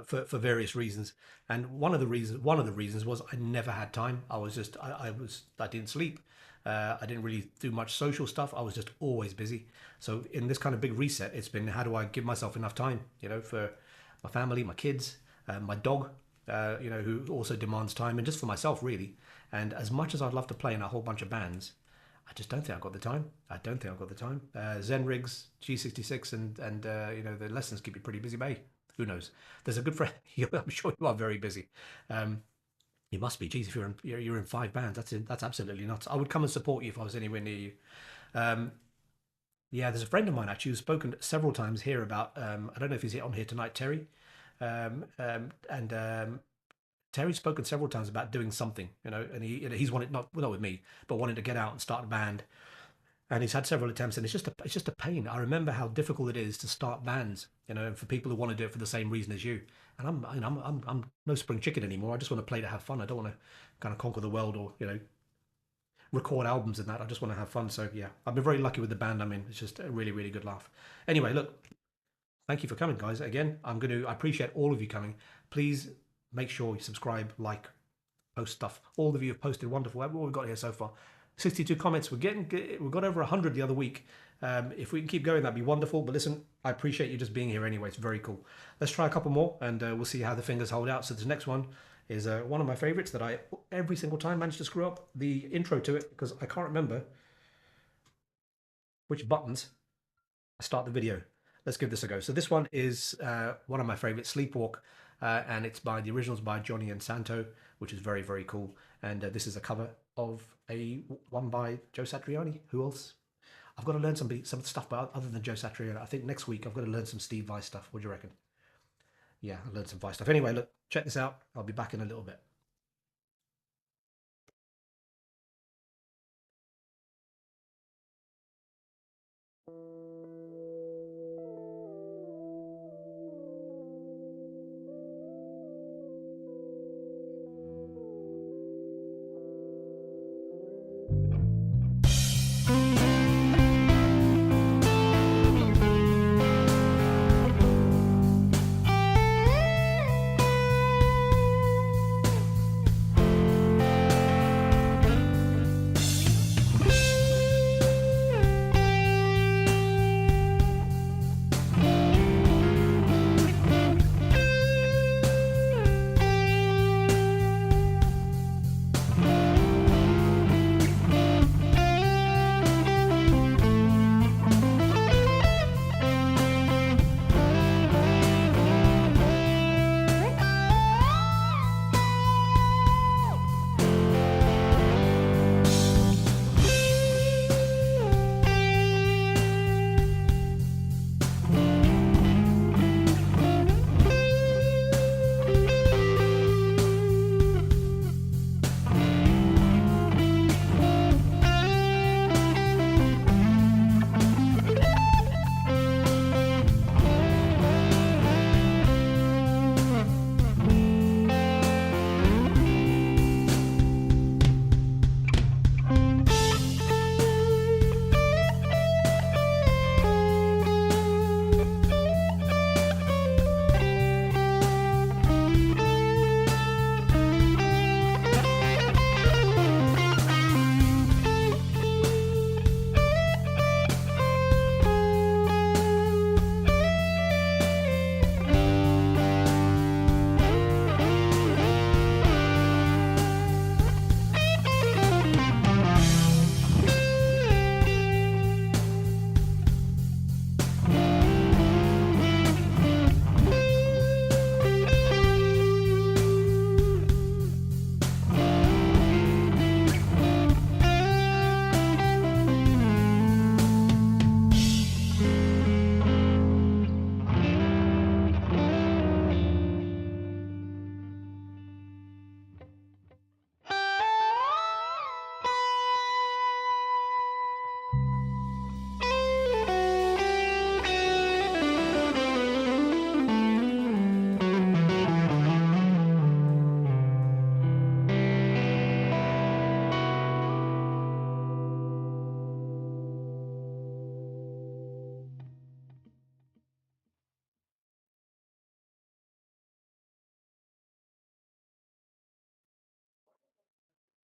For various reasons, and one of the reasons was I never had time. I didn't sleep. I didn't really do much social stuff. I was just always busy. So in this kind of big reset, it's been how do I give myself enough time, you know, for my family, my kids, my dog, you know, who also demands time, and just for myself really. And as much as I'd love to play in a whole bunch of bands, I just don't think I've got the time. I don't think I've got the time. ZenRigs, G66, and you know, the lessons keep you pretty busy, mate. Who knows? There's a good friend. I'm sure you are very busy. You must be. Geez, if you're in 5 bands, that's absolutely nuts. I would come and support you if I was anywhere near you. Yeah, there's a friend of mine actually who's spoken several times here about. I don't know if he's on here tonight, Terry. Terry's spoken several times about doing something, you know, and he's wanted not with me, but wanted to get out and start a band. And he's had several attempts, and it's just a pain. I remember how difficult it is to start bands, you know, for people who want to do it for the same reason as you. And I'm no spring chicken anymore. I just want to play to have fun. I don't want to kind of conquer the world or, you know, record albums and that. I just want to have fun. So yeah, I've been very lucky with the band I'm in. It's just a really, really good laugh. Anyway, look, thank you for coming, guys. Again, I appreciate all of you coming. Please make sure you subscribe, like, post stuff. All of you have posted wonderful. What we've got here so far. 62 comments. We've got over 100 the other week. If we can keep going, that'd be wonderful. But listen, I appreciate you just being here anyway. It's very cool. Let's try a couple more, and we'll see how the fingers hold out. So this next one is one of my favorites that I every single time manage to screw up the intro to it because I can't remember which buttons I start the video. Let's give this a go. So this one is one of my favorites, Sleepwalk, and the original's by Johnny and Santo, which is very, very cool. And this is a cover of one by Joe Satriani. Who else? I've got to learn some stuff other than Joe Satriani. I think next week I've got to learn some Steve Vai stuff. What do you reckon? Yeah, I'll learn some Vai stuff. Anyway, look, check this out. I'll be back in a little bit.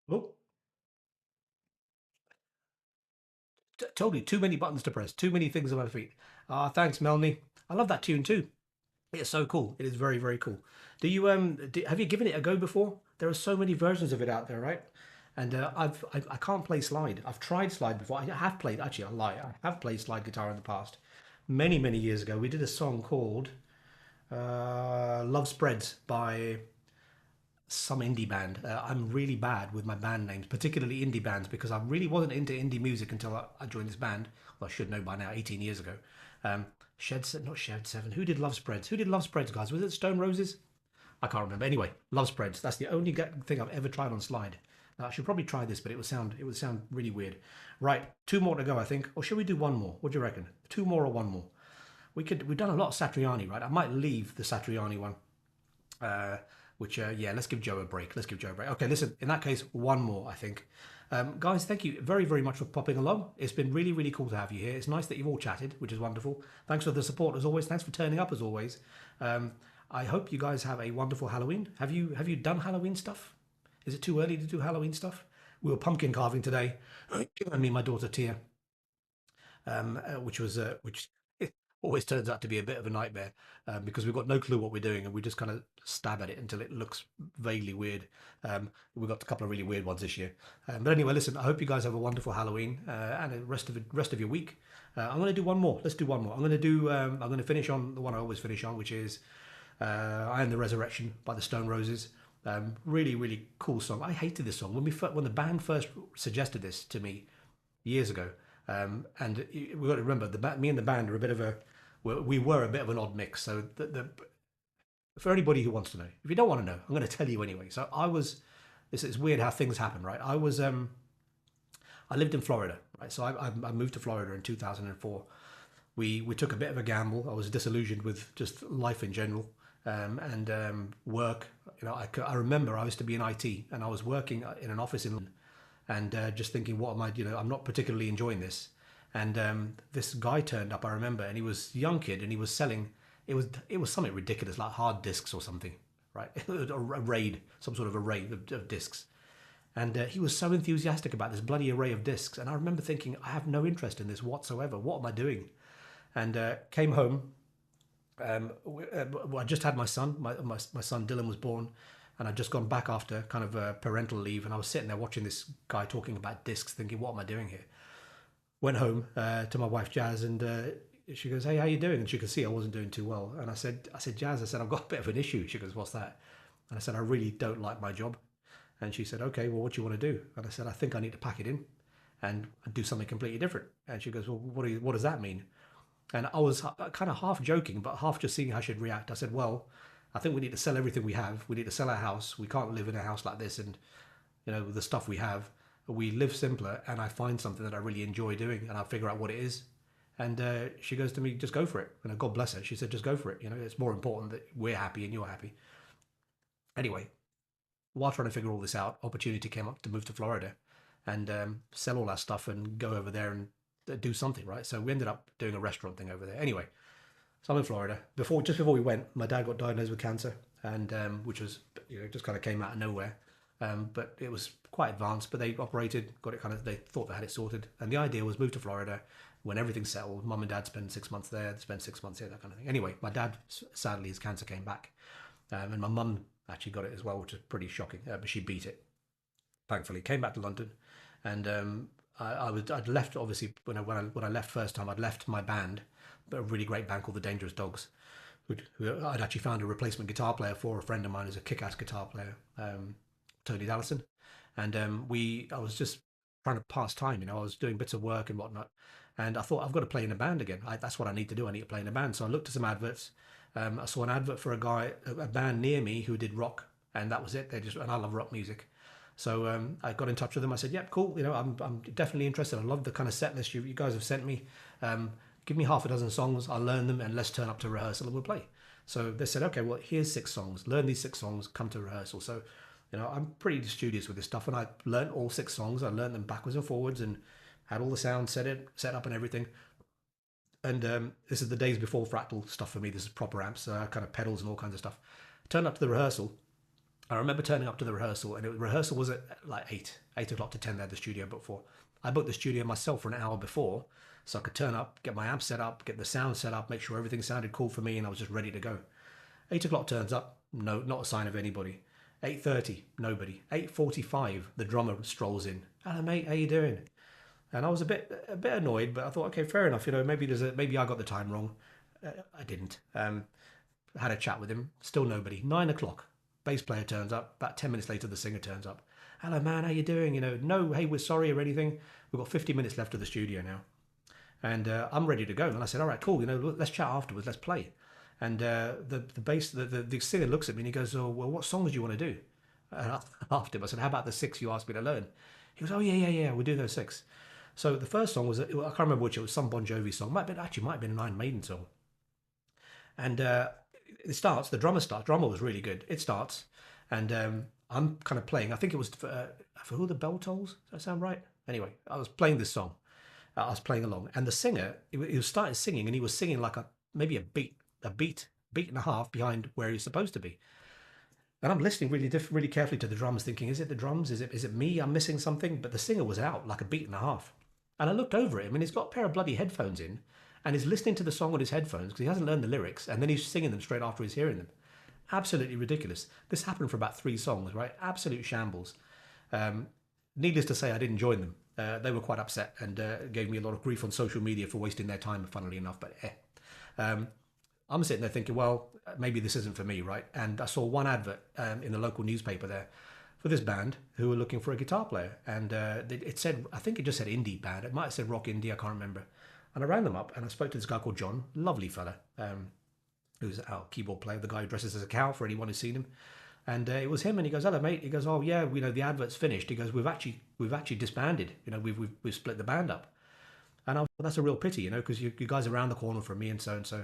Oh, totally too many buttons to press, too many things on my feet. Ah, thanks, Melanie. I love that tune too. It's so cool. It is very, very cool. Have you given it a go before? There are so many versions of it out there, right? And I can't play slide. I've tried slide before. I have played, actually, I lie. I have played slide guitar in the past. Many, many years ago, we did a song called Love Spreads by some indie band. I'm really bad with my band names, particularly indie bands, because I really wasn't into indie music until I joined this band. Well, I should know by now, 18 years ago. Um, not Shed 7. Who did Love Spreads? Who did Love Spreads, guys? Was it Stone Roses? I can't remember. Anyway, Love Spreads. That's the only thing I've ever tried on slide. I should probably try this, but it would sound really weird. Right, two more to go, I think. Or should we do one more? What do you reckon? Two more or one more? We've done a lot of Satriani, right? I might leave the Satriani one. Uh, yeah, let's give Joe a break. Let's give Joe a break. Okay, listen, in that case, one more, I think. Guys, thank you very, very much for popping along. It's been really, really cool to have you here. It's nice that you've all chatted, which is wonderful. Thanks for the support as always. Thanks for turning up as always. Um, I hope you guys have a wonderful Halloween. Have you done Halloween stuff? Is it too early to do Halloween stuff? We were pumpkin carving today, and me and my daughter Tia, which it always turns out to be a bit of a nightmare because we've got no clue what we're doing and we just kind of stab at it until it looks vaguely weird. We've got a couple of really weird ones this year. But anyway, listen, I hope you guys have a wonderful Halloween and the rest of your week. I'm going to do one more. Let's do one more. I'm going to finish on the one I always finish on, which is I Am the Resurrection by the Stone Roses. Really, really cool song. I hated this song when the band first suggested this to me years ago. And we've got to remember, me and the band are a bit of a we were a bit of an odd mix. So for anybody who wants to know, if you don't want to know, I'm going to tell you anyway. So I was. This is weird how things happen, right? I lived in Florida, right? So I moved to Florida in 2004. We took a bit of a gamble. I was disillusioned with just life in general and work. I remember I used to be in IT and I was working in an office in London and just thinking, what am I? I'm not particularly enjoying this. And this guy turned up, I remember, and he was a young kid, and he was selling. It was something ridiculous, like hard discs or something, right? A raid, some sort of array of discs. And he was so enthusiastic about this bloody array of discs. And I remember thinking, I have no interest in this whatsoever. What am I doing? And came home. I just had my son. My son Dylan was born, and I'd just gone back after kind of parental leave, and I was sitting there watching this guy talking about discs, thinking, "What am I doing here?" Went home to my wife Jazz, and she goes, "Hey, how you doing?" And she could see I wasn't doing too well, and I said, "Jazz," I said, "I've got a bit of an issue." She goes, "What's that?" And I said, "I really don't like my job." And she said, "Okay, well, what do you want to do?" And I said, "I think I need to pack it in and do something completely different." And she goes, "Well, what does that mean?" And I was kind of half joking, but half just seeing how she'd react. I said, "Well, I think we need to sell everything we have. We need to sell our house. We can't live in a house like this. And, with the stuff we have, we live simpler. And I find something that I really enjoy doing and I figure out what it is." And she goes to me, "Just go for it." God bless her. She said, "Just go for it. It's more important that we're happy and you're happy." Anyway, while trying to figure all this out, opportunity came up to move to Florida and sell all our stuff and go over there and do something, right? So we ended up doing a restaurant thing over there. Anyway, so I'm in Florida. Just before we went, my dad got diagnosed with cancer, and which was just kind of came out of nowhere. But it was quite advanced. But they operated, got it kind of. They thought they had it sorted, and the idea was move to Florida when everything's settled. Mum and dad spend 6 months there, spend 6 months here, that kind of thing. Anyway, my dad sadly his cancer came back, and my mum actually got it as well, which is pretty shocking. But she beat it, thankfully. Came back to London, and I'd left obviously when I left first time. I'd left my band, a really great band called the Dangerous Dogs, who I'd actually found a replacement guitar player for a friend of mine who's a kick-ass guitar player, Tony Dallison, and I was just trying to pass time. I was doing bits of work and whatnot, and I thought I've got to play in a band again. That's what I need to do. I need to play in a band. So I looked at some adverts. I saw an advert for a band near me who did rock, and that was it. And I love rock music. So I got in touch with them. I said, "Yep, cool. I'm definitely interested. I love the kind of set list you guys have sent me. Give me half a dozen songs. I'll learn them, and let's turn up to rehearsal and we'll play." So they said, "Okay, well, here's 6 songs. Learn these 6 songs. Come to rehearsal." So, I'm pretty studious with this stuff, and I learned all 6 songs. I learned them backwards and forwards, and had all the sound set up and everything. And this is the days before Fractal stuff for me. This is proper amps, kind of pedals and all kinds of stuff. Turned up to the rehearsal, I remember turning up to the rehearsal, and rehearsal was at like 8 o'clock to 10. They had the studio booked for. I booked the studio myself for an hour before, so I could turn up, get my amp set up, get the sound set up, make sure everything sounded cool for me, and I was just ready to go. 8 o'clock turns up, no, not a sign of anybody. 8:30, nobody. 8:45, the drummer strolls in. Hello, mate, how you doing? And I was a bit annoyed, but I thought, okay, fair enough. Maybe I got the time wrong. I didn't. I had a chat with him. Still nobody. 9 o'clock, bass player turns up. About 10 minutes later, the singer turns up. Hello, man, how you doing? No, hey, we're sorry or anything. We've got 50 minutes left of the studio now, and I'm ready to go. And I said, all right, cool. Let's chat afterwards. Let's play. And the singer looks at me and he goes, oh, well, what songs do you want to do? And I asked him, I said, how about the 6 you asked me to learn? He goes, oh, yeah, we'll do those 6. So the first song was, I can't remember which, it was some Bon Jovi song. Might have been an Iron Maiden song. And it starts, the drummer was really good. It starts, and I'm kind of playing, I think it was for Who the Bell Tolls? Does that sound right? Anyway, I was playing this song. I was playing along, and the singer, he was started singing, and he was singing like maybe a beat and a half behind where he's supposed to be. And I'm listening really carefully to the drums, thinking, is it the drums? Is it me? I'm missing something. But the singer was out like a beat and a half. And I looked over at him, and he's got a pair of bloody headphones in, and he's listening to the song on his headphones because he hasn't learned the lyrics, and then he's singing them straight after he's hearing them. Absolutely ridiculous. This happened for about 3 songs, right? Absolute shambles. Needless to say, I didn't join them. They were quite upset and gave me a lot of grief on social media for wasting their time, funnily enough, but I'm sitting there thinking, well, maybe this isn't for me, right? And I saw one advert in the local newspaper there for this band who were looking for a guitar player. And it said, I think it just said indie band. It might have said rock indie, I can't remember. And I rang them up and I spoke to this guy called John, lovely fella, who's our keyboard player, the guy who dresses as a cow for anyone who's seen him. And it was him, and he goes, hello, mate. He goes, oh, yeah, the advert's finished. He goes, we've actually disbanded. We've split the band up. And I was, well, that's a real pity, because you guys are around the corner from me and so and so.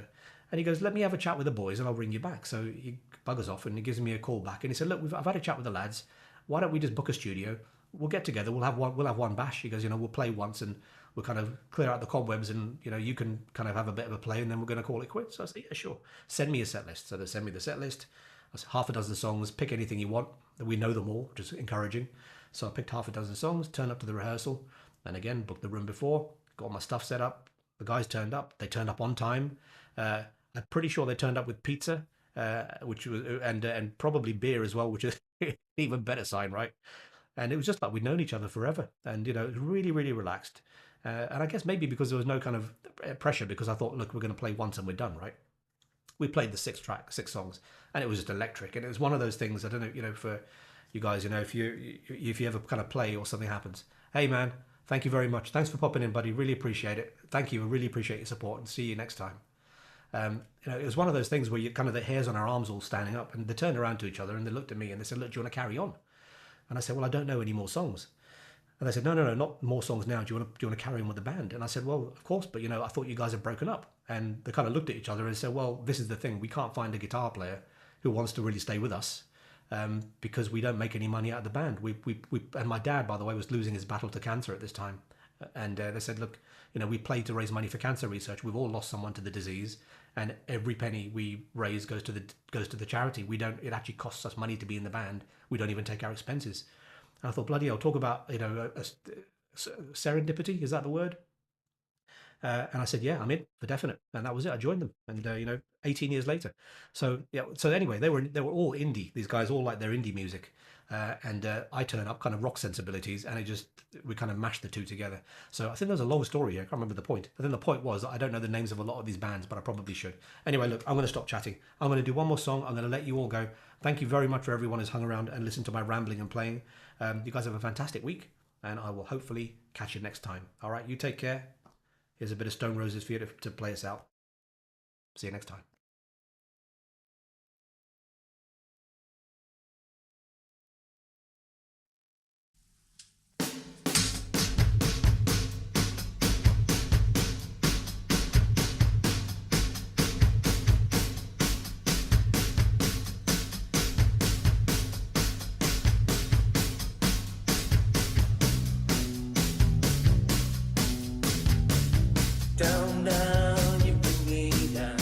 And he goes, let me have a chat with the boys and I'll ring you back. So he buggers off and he gives me a call back. And he said, look, I've had a chat with the lads. Why don't we just book a studio? We'll get together. We'll have one bash. He goes, we'll play once and we'll kind of clear out the cobwebs and, you can kind of have a bit of a play and then we're going to call it quits. So I said, yeah, sure. Send me a set list. So they send me the set list. I said, half a dozen songs, pick anything you want. We know them all, which is encouraging. So I picked half a dozen songs, turned up to the rehearsal, and again, booked the room before, got my stuff set up. The guys turned up. They turned up on time. I'm pretty sure they turned up with pizza, which was and probably beer as well, which is an even better sign, right? And it was just like we'd known each other forever, and it was really, really relaxed. And I guess maybe because there was no kind of pressure, because I thought, look, we're going to play once and we're done, right? We played the 6 songs, and it was just electric. And it was one of those things. I don't know, for you guys, if you ever kind of play or something happens, hey man, thank you very much. Thanks for popping in, buddy. Really appreciate it. Thank you. I really appreciate your support, and see you next time. It was one of those things where you kind of the hairs on our arms all standing up, and they turned around to each other and they looked at me and they said, look, do you want to carry on? And I said, well, I don't know any more songs. And they said, no, not more songs now. Do you want to carry on with the band? And I said, well, of course, but I thought you guys had broken up. And they kind of looked at each other and said, well, this is the thing. We can't find a guitar player who wants to really stay with us because we don't make any money out of the band. And my dad, by the way, was losing his battle to cancer at this time. And they said, look, we play to raise money for cancer research. We've all lost someone to the disease, and every penny we raise goes to the charity. It actually costs us money to be in the band. We don't even take our expenses. And I thought, bloody hell, talk about serendipity. Is that the word? And I said, yeah, I'm in for definite. And that was it. I joined them, and 18 years later. So yeah. So anyway, they were all indie. These guys all like their indie music. And I turn up kind of rock sensibilities, and we kind of mashed the two together. So I think there's a long story here. I can't remember the point. I think the point was that I don't know the names of a lot of these bands, but I probably should. Anyway, look, I'm going to stop chatting. I'm going to do one more song. I'm going to let you all go. Thank you very much for everyone who's hung around and listened to my rambling and playing. You guys have a fantastic week, and I will hopefully catch you next time. All right, you take care. Here's a bit of Stone Roses for you to play us out. See you next time. Down, down, you bring me down.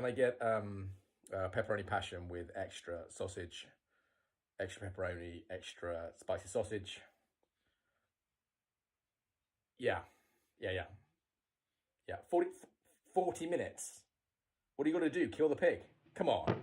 Can I get pepperoni passion with extra sausage, extra pepperoni, extra spicy sausage? Yeah. 40 minutes. What are you gonna do? Kill the pig? Come on.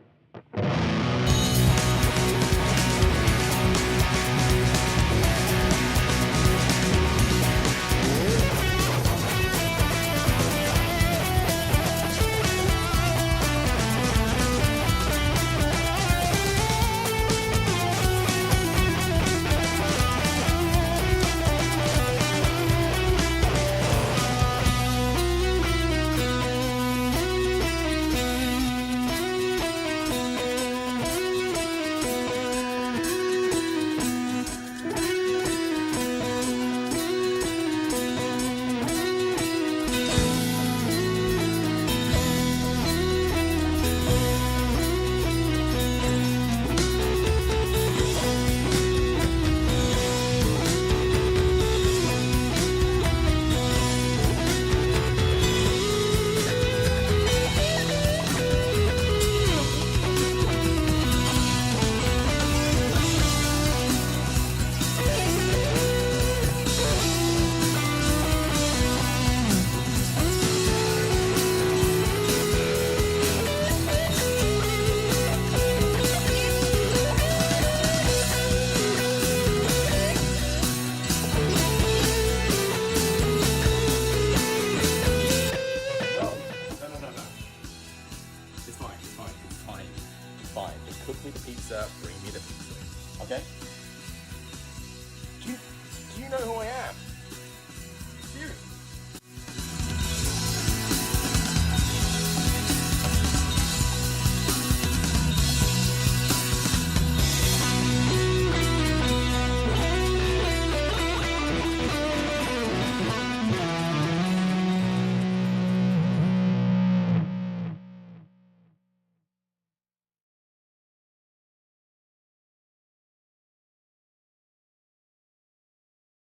Fine. Just cook me the pizza, bring me the pizza. Okay? Do you know who I